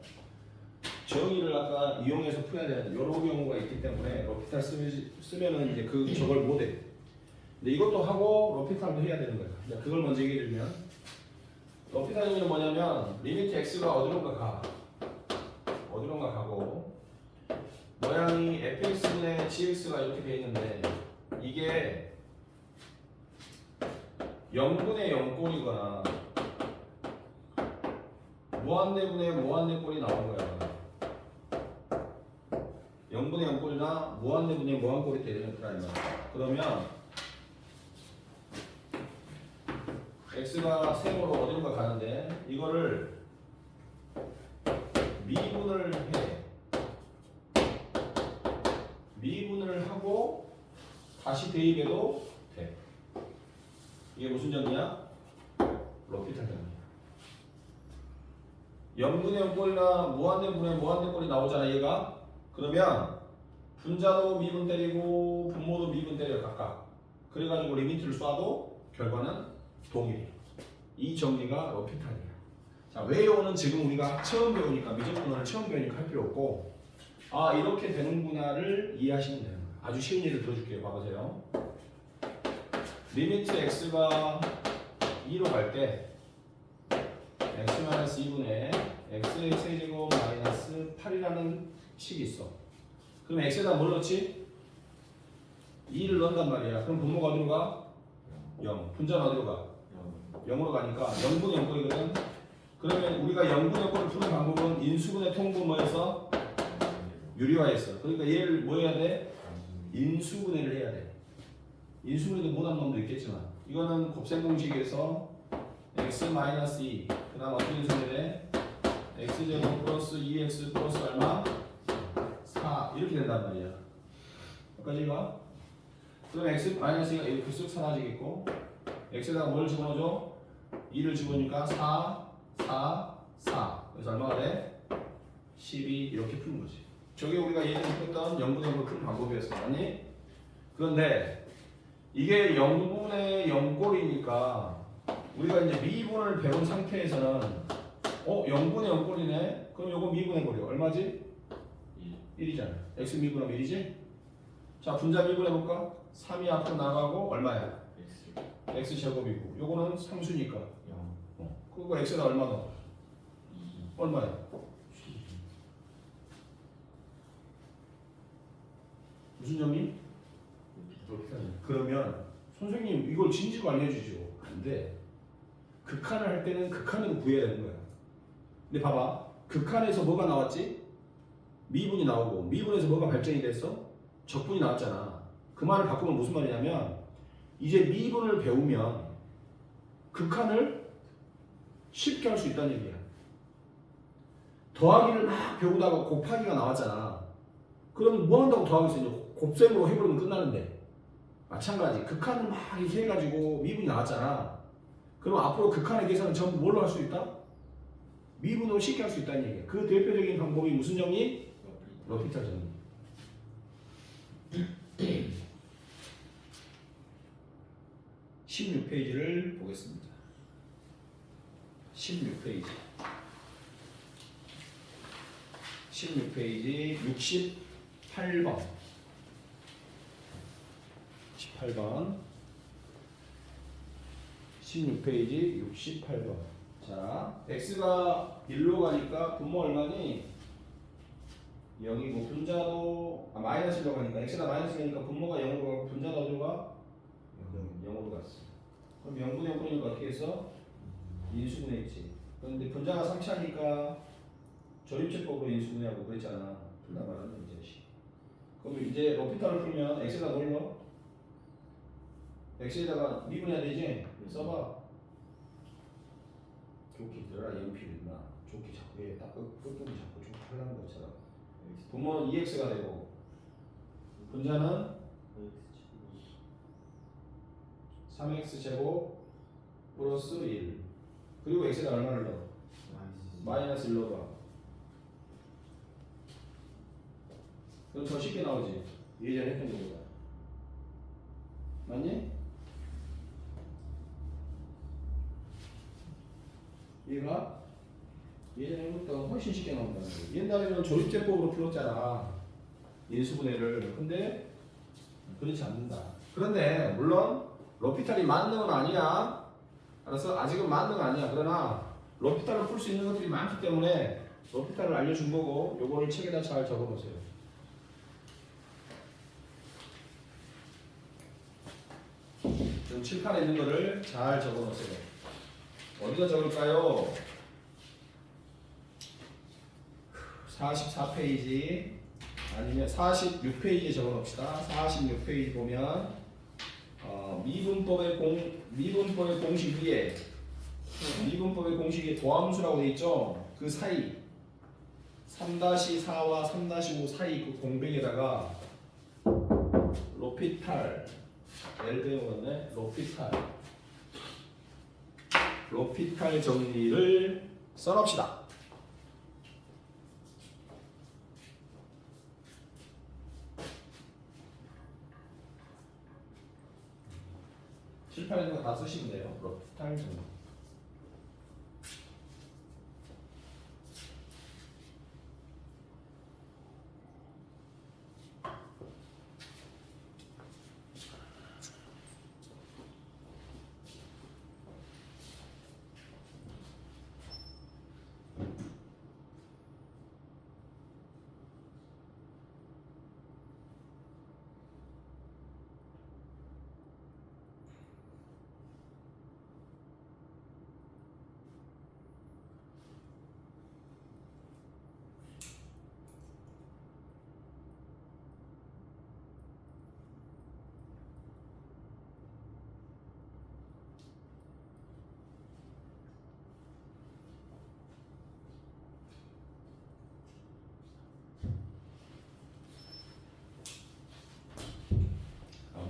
Speaker 3: 정의를 아까 이용해서 풀어야 되는 여러 경우가 있기 때문에 로피탈 쓰면은 이제 저걸 못해. 근데 이것도 하고 로피탈도 해야 되는 거야. 그걸 먼저 얘기해 드리면 로피탈 정리는 뭐냐면 리미트 x가 어디론가 가고 모양이 fx분의 gx가 이렇게 돼 있는데 이게 0분의 0꼴이거나 무한대분의 무한대꼴이 나온 거야. 0분의 0꼴이나 무한대분의 무한꼴이 되는 거야. 그러면 x가 세모로 어디론가 가는데 이거를 미분을 해. 미분을 하고 다시 대입해도 돼. 이게 무슨 정리야? 로피탈 정리야. 0분의 0꼴이나 무한대분의 무한대꼴이 나오잖아 얘가. 그러면 분자도 미분 때리고 분모도 미분 때려 각각. 그래가지고 리미트를 쏴도 결과는 동일해. 이 정리가 로피탈이야. 자, 외우는 지금 우리가 처음 배우니까 미적분을 처음 배우니까 할 필요 없고 이렇게 되는구나를 이해하시면 되는 거예요. 아주 쉬운 예를 들어줄게요. 봐보세요. 리미트 x가 2로 갈 때 x-2분의 x의 세제곱 마이너스 8이라는 식이 있어. 그럼 x에다 뭘 넣지? 2를 넣는단 말이야. 그럼 분모가 어디로 가? 0. 분자는 어디로 가? 0으로 가니까 0분의 0꼴이거든. 그러면 우리가 0분의 0꼴을 푸는 방법은 인수분해 통분 뭐였어? 유리화했어. 그러니까 얘를 뭐 해야 돼? 인수분해를 해야 돼. 인수분해도 못한 놈도 있겠지만 이거는 곱셈 공식에서 x-2 그 다음 어떻게 인수분해? x제곱 플러스 2x 플러스 얼마? 4 이렇게 된단 말이야. 여기까지가? 그럼 x-2가 이렇게 쓱 사라지겠고 x에다가 뭘 집어넣어줘? 2를 집어넣으니까 4, 4, 4 그래서 얼마가 돼? 12 이렇게 푸는 거지. 저게 우리가 예전에 풀었던 0분의 0을 푸는 방법이었어. 아니? 그런데 이게 0분의 0꼴이니까 우리가 이제 미분을 배운 상태에서는 0분의 0꼴이네? 그럼 요거 미분의 꼴이 얼마지? 1이잖아. x 미분하면 1이지? 자, 분자 미분해볼까? 3이 앞으로 나가고 얼마야? x 제곱이고 요거는 상수니까 그리고 x가 얼마 넣어? 얼마야? 무슨 정리? 그러면 선생님 이걸 진지로 알려주죠. 안 돼. 극한을 할 때는 극한으로 구해야 되는 거야. 근데 봐봐. 극한에서 뭐가 나왔지? 미분이 나오고 미분에서 뭐가 발전이 됐어? 적분이 나왔잖아. 그 말을 바꾸면 무슨 말이냐면 이제 미분을 배우면 극한을 쉽게 할 수 있다는 얘기야. 더하기를 막 배우다가 곱하기가 나왔잖아. 그럼 뭐 한다고 더하기 있어? 곱셈으로 해버리면 끝나는데 마찬가지 극한을 막 이렇게 해가지고 미분이 나왔잖아. 그럼 앞으로 극한의 계산은 전부 뭘로 할 수 있다? 미분으로 쉽게 할 수 있다는 얘기야. 그 대표적인 방법이 무슨 정리? 로피탈 정리. 16페이지를 보겠습니다. 16페이지 68번 16페이지 68번. 자, x가 1로 가니까 분모 얼마니? 0이고 분자도 마이너스 1로 가니까 x가 마이너스 1이니까 분모가 0으로 가고 분자도 어디로 가? 0으로 갔어. 그럼 0분의 0분이니까 어떻게 했어? 인수분해 했지. 그런데 분자가 3차니까 조립제법으로 인수분해하고 그랬잖아. 풀다 말았네 이제. 그럼 이제 로피탈을 풀면 x에다 뭘 넣어? x에다가 미분해야 되지? 써봐. 좋게 들어라 연필이나 좋게 자꾸 해. 딱 끝부분 자꾸 좀 하려는 것처럼. 분모는 2x가 되고 분자는 3x제곱 플러스 1 그리고 x에다 얼마를 넣어? 마이너스 1 넣어봐. 그럼 더 쉽게 나오지. 예전에 했던 거보다. 맞니? 얘가 예전에 했던 훨씬 쉽게 나온다는 거예요. 옛날에는 조립제법으로 풀었잖아. 인수분해를. 근데 그렇지 않는다. 그런데 물론 로피탈이 만능은 아니야. 알았어? 아직은 만능 아니야. 그러나 로피탈을 풀 수 있는 것들이 많기 때문에 로피탈을 알려준 거고 요거를 책에다 잘 적어놓으세요. 좀 칠판에 있는 거를 잘 적어놓으세요. 어디다 적을까요? 44페이지 아니면 46페이지에 적어놓읍시다. 46페이지 보면 미분법의 공식 위에 미분법의 공식 위에 도함수라고 돼 있죠. 그 사이 3-4와 3-5 사이 그 공백에다가 로피탈 L 배워갔네. 로피탈 정리를 써놓읍시다. 칠판에 있는 거 다 쓰시면 돼요. 로피탈 정리.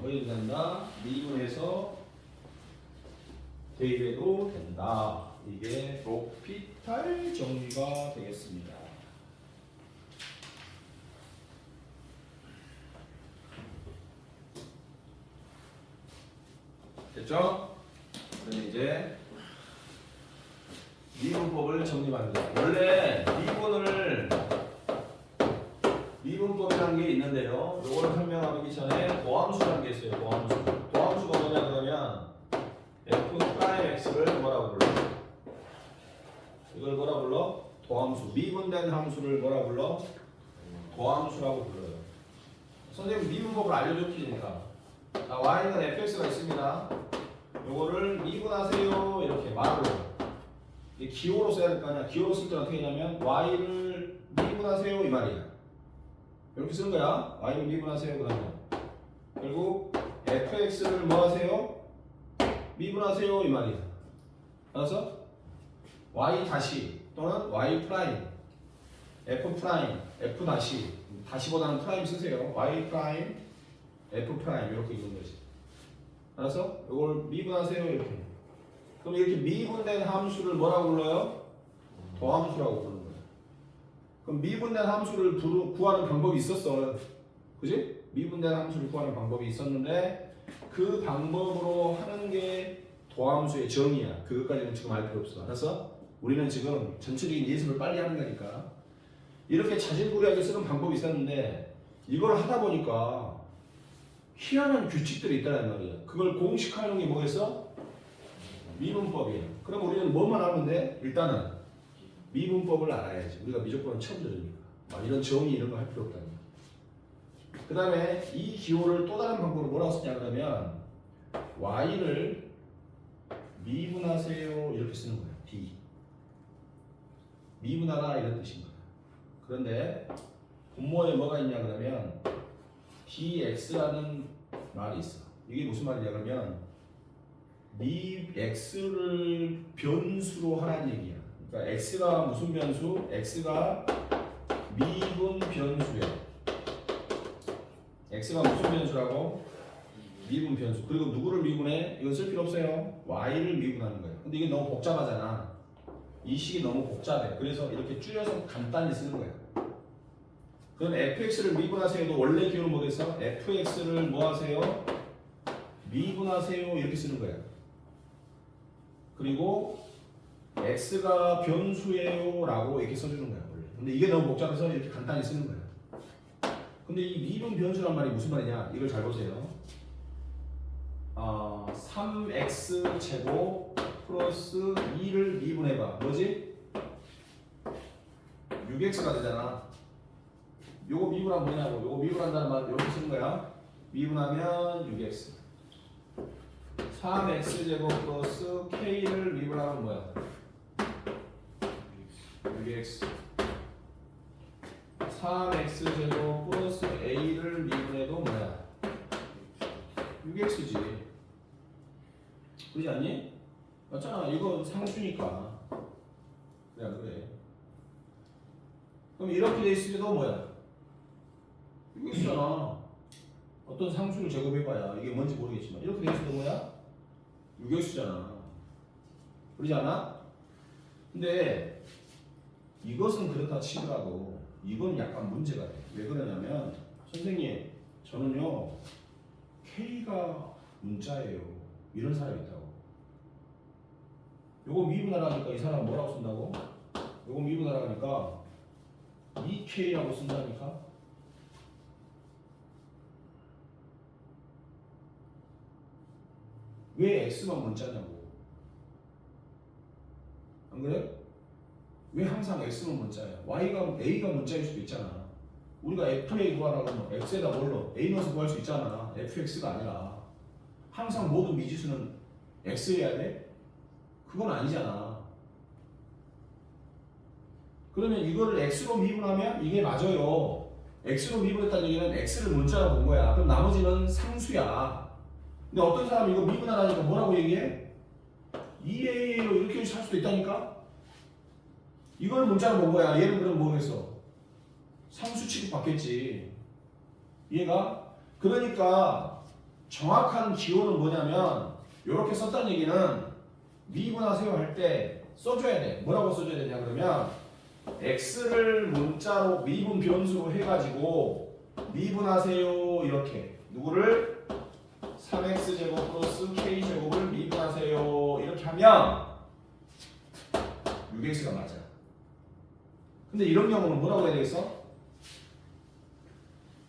Speaker 3: 뭐해도 된다. 미분해서 대입해도 된다. 이게 로피탈 정리가 되겠습니다. 됐죠? 그럼 이제 미분법을 정리합니다. 원래 미분법이라는 게 있는데요. 요거를 설명하기 전에 도함수라는 게 있어요. 도함수가 뭐냐 그러면 f'x를 뭐라고 불러? 이걸 뭐라 불러? 도함수. 미분된 함수를 뭐라 불러? 도함수라고 불러요. 선생님 미분법을 알려줬으니까. 자, y는 fx가 있습니다. 요거를 미분하세요 이렇게 말로. 기호로 써야 될 거 아니야. 기호로 쓸 때 어떻게 하냐면 y를 미분하세요 이 말이야. 이렇게 쓰는 거야. y를 미분하세요 그러면. 결국 fx를 뭐 하세요? 미분하세요 이 말이야. 알았어? y 다시 또는 y 프라임 f 프라임 f 다시보다는 프라임 쓰세요. y 프라임 f 프라임 이렇게 있는 거지. 알았어? 이걸 미분하세요 이렇게. 그럼 이렇게 미분된 함수를 뭐라고 불러요? 도함수라고 부르는 거예요. 그럼 미분된 함수를 구하는 방법이 있었어. 그지? 미분된 함수를 구하는 방법이 있었는데 그 방법으로 하는 게 도함수의 정의야. 그것까지는 지금 알 필요 없어. 알았어? 우리는 지금 전체적인 예습을 빨리 하는 거니까. 이렇게 자질구레하게 쓰는 방법이 있었는데 이걸 하다 보니까 희한한 규칙들이 있다는 말이야. 그걸 공식화하는 게 뭐겠어? 미분법이야. 그럼 우리는 뭐만 하면 돼? 일단은 미분법을 알아야지. 우리가 미적분은 처음 들으니까. 막 이런 정의 이런 거 할 필요 없다는 거야. 그 다음에 이 기호를 또 다른 방법으로 뭐라고 쓰냐 그러면 y를 미분하세요 이렇게 쓰는 거야. d 미분하라 이런 뜻인 거야. 그런데 분모에 뭐가 있냐 그러면 dx라는 말이 있어. 이게 무슨 말이냐 그러면 미 x를 변수로 하라는 얘기야. 그러니까 x가 무슨 변수? x가 미분 변수야. x가 무슨 변수라고? 미분 변수. 그리고 누구를 미분해? 이거 쓸 필요 없어요. y를 미분하는 거예요. 근데 이게 너무 복잡하잖아. 이 식이 너무 복잡해. 그래서 이렇게 줄여서 간단히 쓰는 거야. 그럼 fx를 미분하세요도 원래 기호는 뭐겠어? fx를 뭐 하세요? 미분하세요 이렇게 쓰는 거야. 그리고 x가 변수예요 라고 이렇게 써주는 거야 원래. 근데 이게 너무 복잡해서 이렇게 간단히 쓰는 거야. 근데 이 미분 변수란 말이 무슨 말이냐? 이걸 잘 보세요. 3x 제곱 플러스 2를 미분해봐. 뭐지? 6x가 되잖아. 요거 미분하면 뭐냐고. 요거 미분한다는 말 이렇게 쓰는 거야. 미분하면 6x. 3x 제곱 플러스 k를 미분하면 뭐야? 6x. 3x 제곱 플러스 a를 미분해도 뭐야? 6x지. 그러지 않니? 맞잖아. 이거 상수니까. 그래 안 그래? 그럼 이렇게 돼 있으면 뭐야? 6x잖아. 어떤 상수를 제곱해봐야 이게 뭔지 모르겠지만 이렇게 돼 있어도 뭐야? 6x잖아. 그러지 않아? 근데 이것은 그렇다 치더라도 이건 약간 문제가 돼. 왜 그러냐면 선생님 저는요 K가 문자예요 이런 사람이 있다고. 요거 미분하라니까 이 사람 뭐라고 쓴다고? 요거 미분하라니까 2K라고 쓴다니까. 왜 X만 문자냐고. 안 그래? 왜 항상 X는 문자야? A가 문자일 수도 있잖아. 우리가 FA 구하라고 하면 X에다 뭘로? A 넣어서 구할 수 있잖아. FX가 아니라 항상 모든 미지수는 X여야 돼? 그건 아니잖아. 그러면 이거를 X로 미분하면 이게 맞아요. X로 미분했다는 얘기는 X를 문자로 본 거야. 그럼 나머지는 상수야. 근데 어떤 사람이 이거 미분하라니까 뭐라고 얘기해? 2A로 이렇게 할 수도 있다니까? 이걸 문자로 본 거야. 얘는 그럼 뭐겠어? 상수 취급 받겠지. 이해가? 그러니까 정확한 기호는 뭐냐면 이렇게 썼다는 얘기는 미분하세요 할 때 써줘야 돼. 뭐라고 써줘야 되냐 그러면 x를 문자로 미분 변수로 해가지고 미분하세요 이렇게 누구를 3x제곱 플러스 k제곱을 미분하세요 이렇게 하면 6x가 맞아. 근데 이런 경우는 뭐라고 해야 되겠어?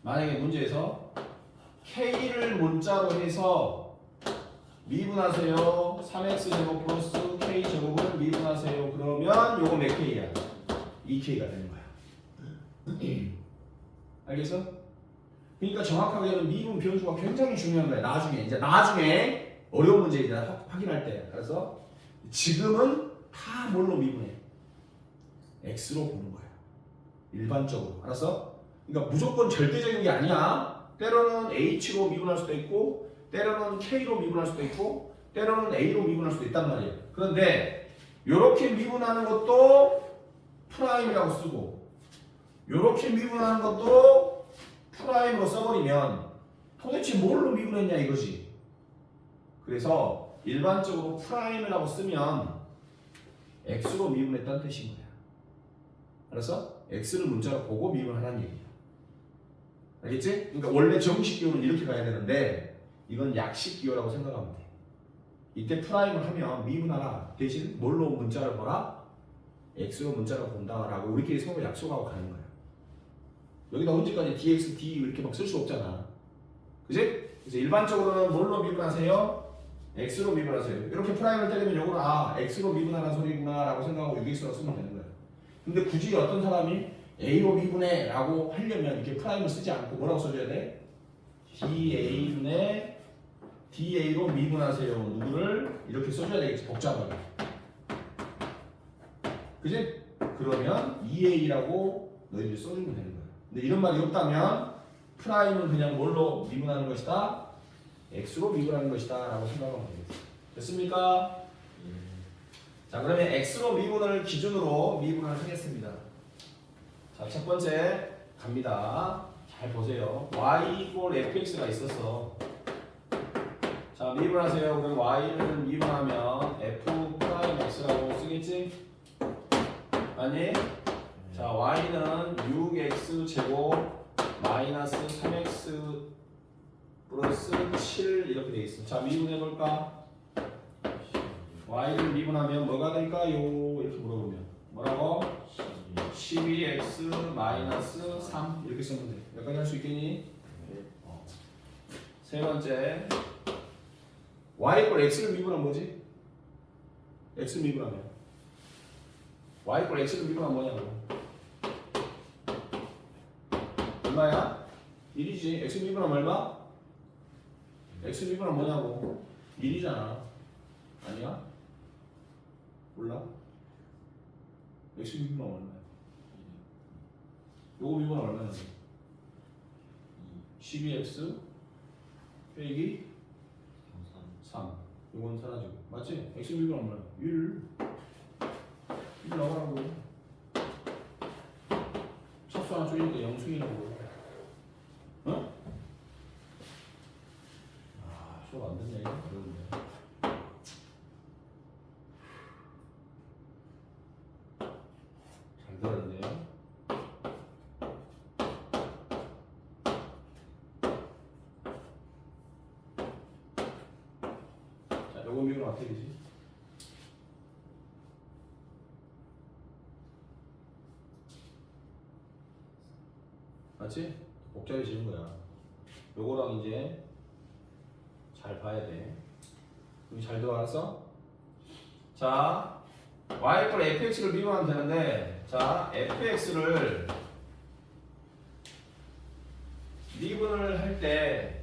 Speaker 3: 만약에 문제에서 k를 문자로 해서 미분하세요 3x제곱 플러스 k제곱을 미분하세요 그러면 요거 몇 k야? 2k가 되는 거야. 알겠어? 그러니까 정확하게는 미분 변수가 굉장히 중요한 거야. 나중에 어려운 문제 이제 확인할 때. 그래서 지금은 다 뭘로 미분해? x로 보는 거야. 일반적으로. 알았어? 그러니까 무조건 절대적인 게 아니야. 때로는 h로 미분할 수도 있고 때로는 k로 미분할 수도 있고 때로는 a로 미분할 수도 있단 말이야. 그런데 이렇게 미분하는 것도 프라임이라고 쓰고 이렇게 미분하는 것도 프라임으로 써버리면 도대체 뭘로 미분했냐 이거지. 그래서 일반적으로 프라임이라고 쓰면 x로 미분했다는 뜻인 거야. 알았어? x를 문자로 보고 미분하라는 얘기야. 알겠지? 그러니까 원래 정식 기호는 이렇게 가야 되는데 이건 약식 기호라고 생각하면 돼. 이때 프라임을 하면 미분하라 대신 뭘로 문자를 보라? x로 문자를 본다라고 우리끼리 서로 약속하고 가는 거야. 여기다 언제까지 dx, d 이렇게 막 쓸 수 없잖아. 그지? 그래서 일반적으로는 뭘로 미분하세요? x로 미분하세요. 이렇게 프라임을 때리면 요거는 x로 미분하는 소리구나 라고 생각하고 6x로 쓰면 되는 거야. 근데 굳이 어떤 사람이 a로 미분해 라고 하려면 이렇게 프라임을 쓰지 않고 뭐라고 써줘야 돼? da분의 da로 미분하세요. 누구를? 이렇게 써줘야 되겠지. 복잡하게. 그지? 그러면 2a라고 너희들이 써주면 되는 거야. 근데 이런 말이 없다면 프라임은 그냥 뭘로 미분하는 것이다? x로 미분하는 것이다 라고 생각하면 되겠어. 됐습니까? 자, 그러면 x로 미분을 기준으로 미분을 하겠습니다. 자, 첫 번째 갑니다. 잘 보세요. y equal fx가 있어서 자, 미분하세요. 그럼 y를 미분하면 f 프라임 x라고 쓰겠지? 아니? 자, y는 6x 제곱 마이너스 3x 플러스 7 이렇게 돼 있어. 자, 미분해볼까? y를 미분하면 뭐가 될까요? 이렇게 물어보면 뭐라고? 12x 마이너스 3 이렇게 쓰면 돼. 여기까지 할 수 있겠니? 세 번째 y 이퀄 x를 미분하면 뭐지? x 미분하면 y 이퀄 x를 미분하면 뭐냐고? 얼마야? 1이지. x 미분하면 얼마? x 미분하면 뭐냐고? 1이잖아. 아니야? 몰라? x 미분하면 얼마야? 요거 미분하면 얼마야? 12x 빼기 3. 요건 사라지고. 맞지? x 미분하면 얼마야? 1 나가라고. 첩수 하나 쪼이니까 영수이라고. 어? 수업 안 됐네. 어려운데. 잘 들었네요. 자, 요거 미분 어떻게 되지? 맞지? 복잡해지는 거야. 요거랑 이제 잘 봐야 돼. 여기 잘 들어왔어? 자, y 이퀄 fx를 미분하면 되는데, 자, fx를 미분을 할 때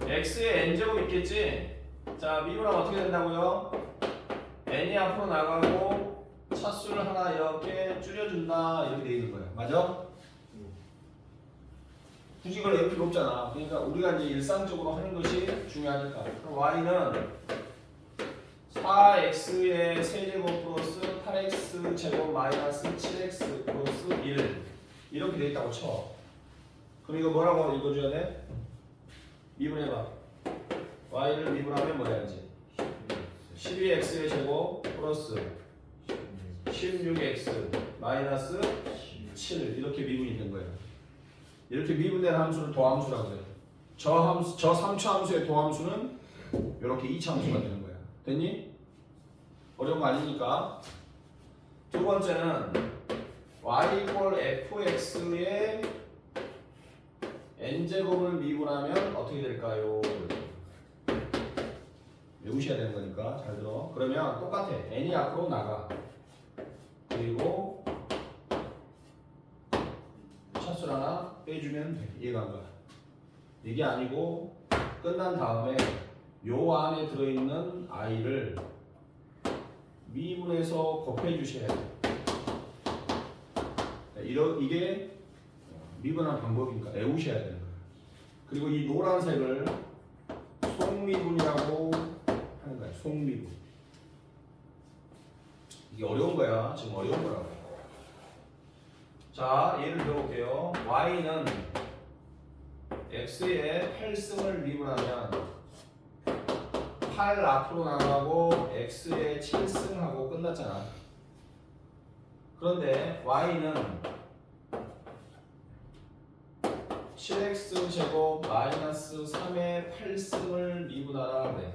Speaker 3: x에 n제곱 있겠지? 자, 미분하면 어떻게 된다고요? n이 앞으로 나가고 차수를 하나 이렇게 줄여준다 이렇게 돼 있는 거야. 맞아? 굳이 이걸 낼 필요 없잖아. 그러니까 우리가 이제 일상적으로 하는 것이 중요하니까. 그럼 y는 4x의 세제곱 플러스 8x 제곱 마이너스 7x 플러스 1 이렇게 돼 있다고 쳐. 그럼 이거 뭐라고 읽어줘야 돼? 미분해봐. y를 미분하면 뭐 해야지? 12x의 제곱 플러스 16x 마이너스 7 이렇게 미분이 된 거예요. 이렇게 미분된 함수를 도함수라고 해요. 저 3차 함수의 도함수는 이렇게 2차 함수가 되는 거야. 됐니? 어려운 거 아니니까. 두 번째는 y 이퀄 fx의 n제곱을 미분하면 어떻게 될까요? 외우셔야 되는 거니까 잘 들어. 그러면 똑같아. n이 앞으로 나가. 그리고 차수를 하나 빼주면 돼. 이해가 안 가. 이게 아니고 끝난 다음에 요 안에 들어있는 i를 미분해서 곱해 주셔야 돼. 이게 미분한 방법이니까 외우셔야 되는 거예요. 그리고 이 노란색을 속미분이라고 하는 거야. 속미분. 이게 어려운 거야. 지금 어려운 거라고. 자, 예를 들어볼게요. y는 x의 8승을 미분하면 8 앞으로 나가고 x의 7승하고 끝났잖아. 그런데 y는
Speaker 1: 7x 제곱 마이너스 3의 8승을 미분하라 그래.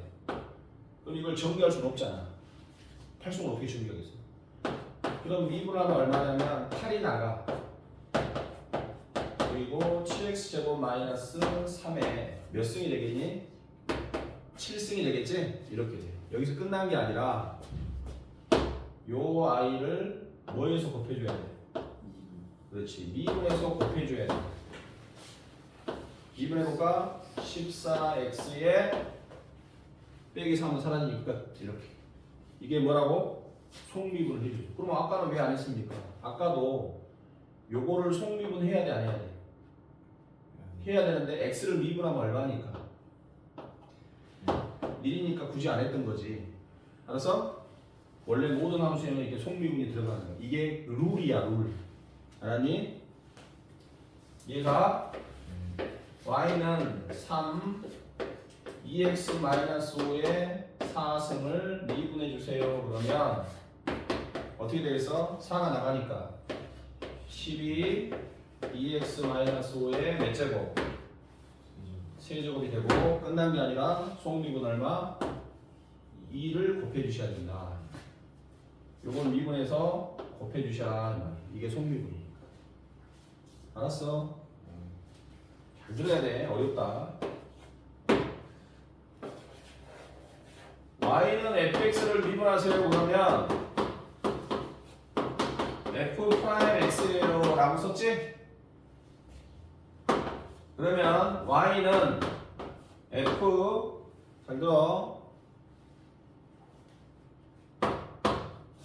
Speaker 1: 그럼 이걸 정리할 수는 없잖아. 8승을 어떻게 정리하겠어? 그럼 미분하면 얼마냐면 8이 나가. 그리고 7x 제곱 마이너스 3의 몇 승이 되겠니? 7승이 되겠지? 이렇게 돼. 여기서 끝난 게 아니라 요 i를 뭐에서 곱해줘야 돼? 그렇지. 미분에서 곱해줘야 돼. 미분해볼까? 14x에 빼기 3은 사라지니까 이렇게. 이게 뭐라고? 속미분을 해주죠. 그럼 아까는 왜 안 했습니까? 아까도 요거를 속미분 해야 돼, 안 해야 돼? 해야 되는데 x를 미분하면 얼마니까? 1이니까 굳이 안 했던 거지. 알았어? 원래 모든 함수에는 이게 속미분이 들어가는 거야. 이게 룰이야, 룰. 알았니? 얘가 y는 3 2x-5의 4승을 미분해 주세요. 그러면 어떻게 되겠어? 4가 나가니까 12 2x-5의 몇 제곱? 세제곱이 되고 끝난 게 아니라 속미분 얼마? 2를 곱해 주셔야 된다. 요건 미분해서 곱해 주셔야 이게 속미분이니까. 알았어? 잘 들어야 돼. 어렵다. y는 fx를 미분하세요. 그러면 f'(x예요) 라고 썼지? 그러면 y는 f 잘 들어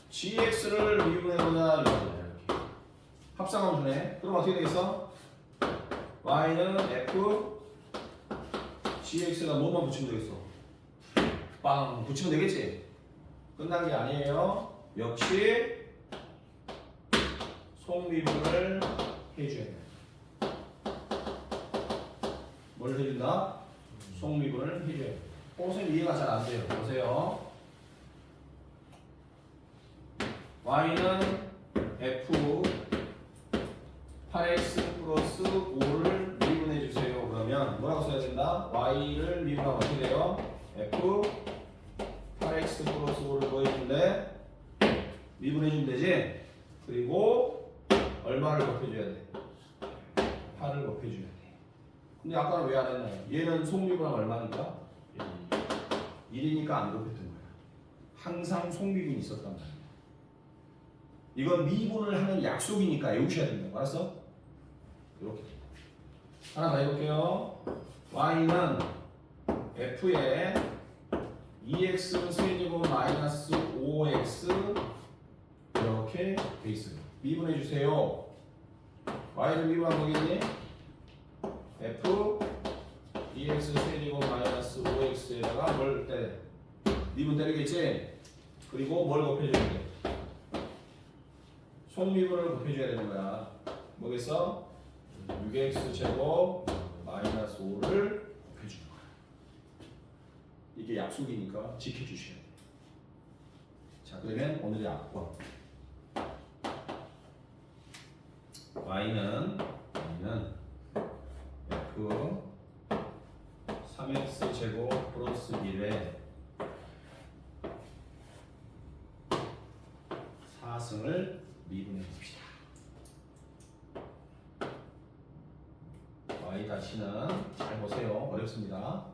Speaker 1: gx를 미분해보자 이렇게 합성하면 되네. 그럼 어떻게 되겠어? y는 f gx가 뭐만 붙이면 되겠어? 빵 붙이면 되겠지? 끝난 게 아니에요. 역시 속미분을 해줘야 돼. 뭘 해준다? 속미분을 해줘야 돼. 선생님 이해가 잘 안 돼요. 보세요. y는 f 8x 플러스 5를 미분해 주세요. 그러면 뭐라고 써야 된다? y를 미분하면 어떻게 돼요? f 8x 플러스 5를 뭐 해준대? 미분해 주면 되지? 그리고 얼마를 곱해줘야 돼? 8을 곱해줘야 돼. 근데 아까는 왜 안 했나요? 얘는 속미분하면 얼마니까? 1이니까 안 곱했던 거야. 항상 속미분이 있었단 말이야. 이건 미분을 하는 약속이니까 외우셔야 된다고. 알았어? 이렇게 하나 더 해볼게요. y는 f에 2x 세제곱 마이너스 5x 이렇게 돼 있어요. 미분해 주세요. y를 미분한 거겠니? f 2x 세제곱 마이너스 5x에다가 뭘 때려? 미분 때리겠지? 그리고 뭘 곱해줘야 돼? 속미분을 곱해줘야 되는 거야. 뭐겠어? 6x 제곱 마이너스 5를 곱해주는 거야. 이게 약속이니까 지켜주셔야 돼. 자, 그러면 오늘의 악권. y는 f 3x 제곱 플러스 1에 4승을 미분해 봅시다. y 다시는 잘 보세요. 어렵습니다.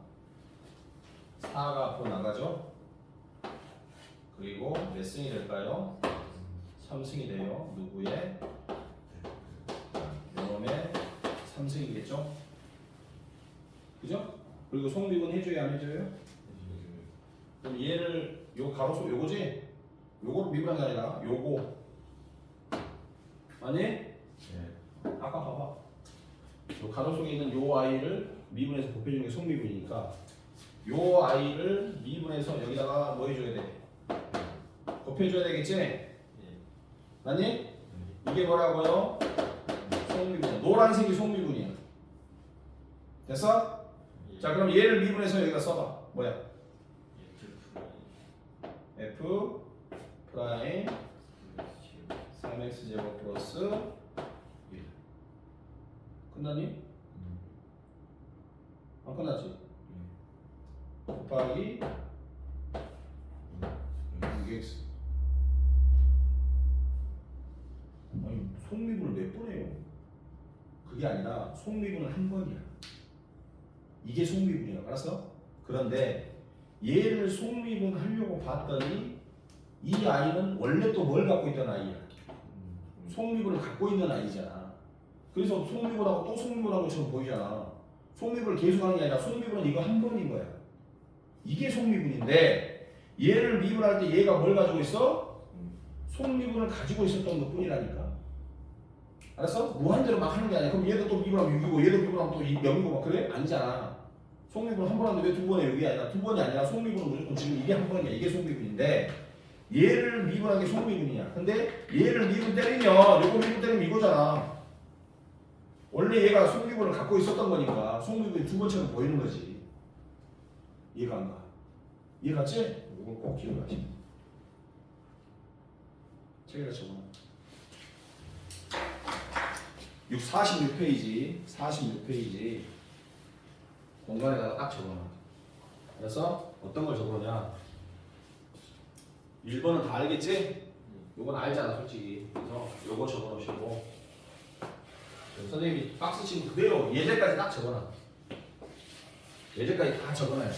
Speaker 1: 4가 앞으로 나가죠. 그리고 몇 승이 될까요? 3승이 돼요. 누구의? 요놈의 3승이겠죠? 그죠? 그리고 속미분 해줘야 안 해줘요? 그럼 얘를 요 가로수 요거지? 요거를 미분한 게 아니라 요거 아니?
Speaker 2: 네.
Speaker 1: 아까 봐봐. 요 가로 속에 있는 요 i를 미분해서 곱해주는 게 속미분이니까 요 i를 미분해서 여기다가 뭐 해줘야 돼? 곱해줘야 되겠지? 아니? 이게 뭐라고요? 속미분이야. 노란색이 속미분이야. 됐어? 자, 그럼 얘를 미분해서 여기다 써봐. 뭐야? f 프라임 3x 제곱 플러스 1 끝났니?
Speaker 3: 안 끝났지? 곱하기 6x. 아니 속미분을 몇 번 해요? 그게 아니라 속미분은 한 번이야. 이게 속미분이야. 알았어? 그런데 얘를 속미분 하려고 봤더니 이 아이는 원래 또 뭘 갖고 있던 아이야? 속미분을 갖고 있는 아이잖아. 그래서 속미분하고 또 속미분하고 처럼 보이잖아. 속미분을 계속하는 게 아니라 속미분은 이거 한 번인 거야. 이게 속미분인데 얘를 미분할 때 얘가 뭘 가지고 있어? 속미분을 가지고 있었던 것 뿐이라니까. 알았어? 무한대로 막 하는 게 아니야. 그럼 얘도 또 미분하면 6이고 얘도 미분하면 또 0이고 막 그래? 아니잖아. 속미분 한 번 하는데 왜 두 번에 6이 아니라 두 번이 아니라 속미분은 무조건 지금 이게 한 번이야. 이게 속미분인데 얘를 미분한 게 속미분이야. 근데 얘를 미분 때리면 요거 미분 때리면 이거잖아. 원래 얘가 속미분을 갖고 있었던 거니까 속미분이 두 번처럼 보이는 거지. 이해가 안 가? 이해 갔지? 이건 꼭 기억하시고 책에다 적어놔. 46페이지 공간에다가 딱 적어놔. 그래서 어떤 걸 적어놓냐? 1번은 다 알겠지? 요건 알잖아 솔직히. 그래서 요거 적어놓으시고 선생님이 박스 치면 그대로 예제까지 딱 적어놔. 예제까지 다 적어놔야 돼.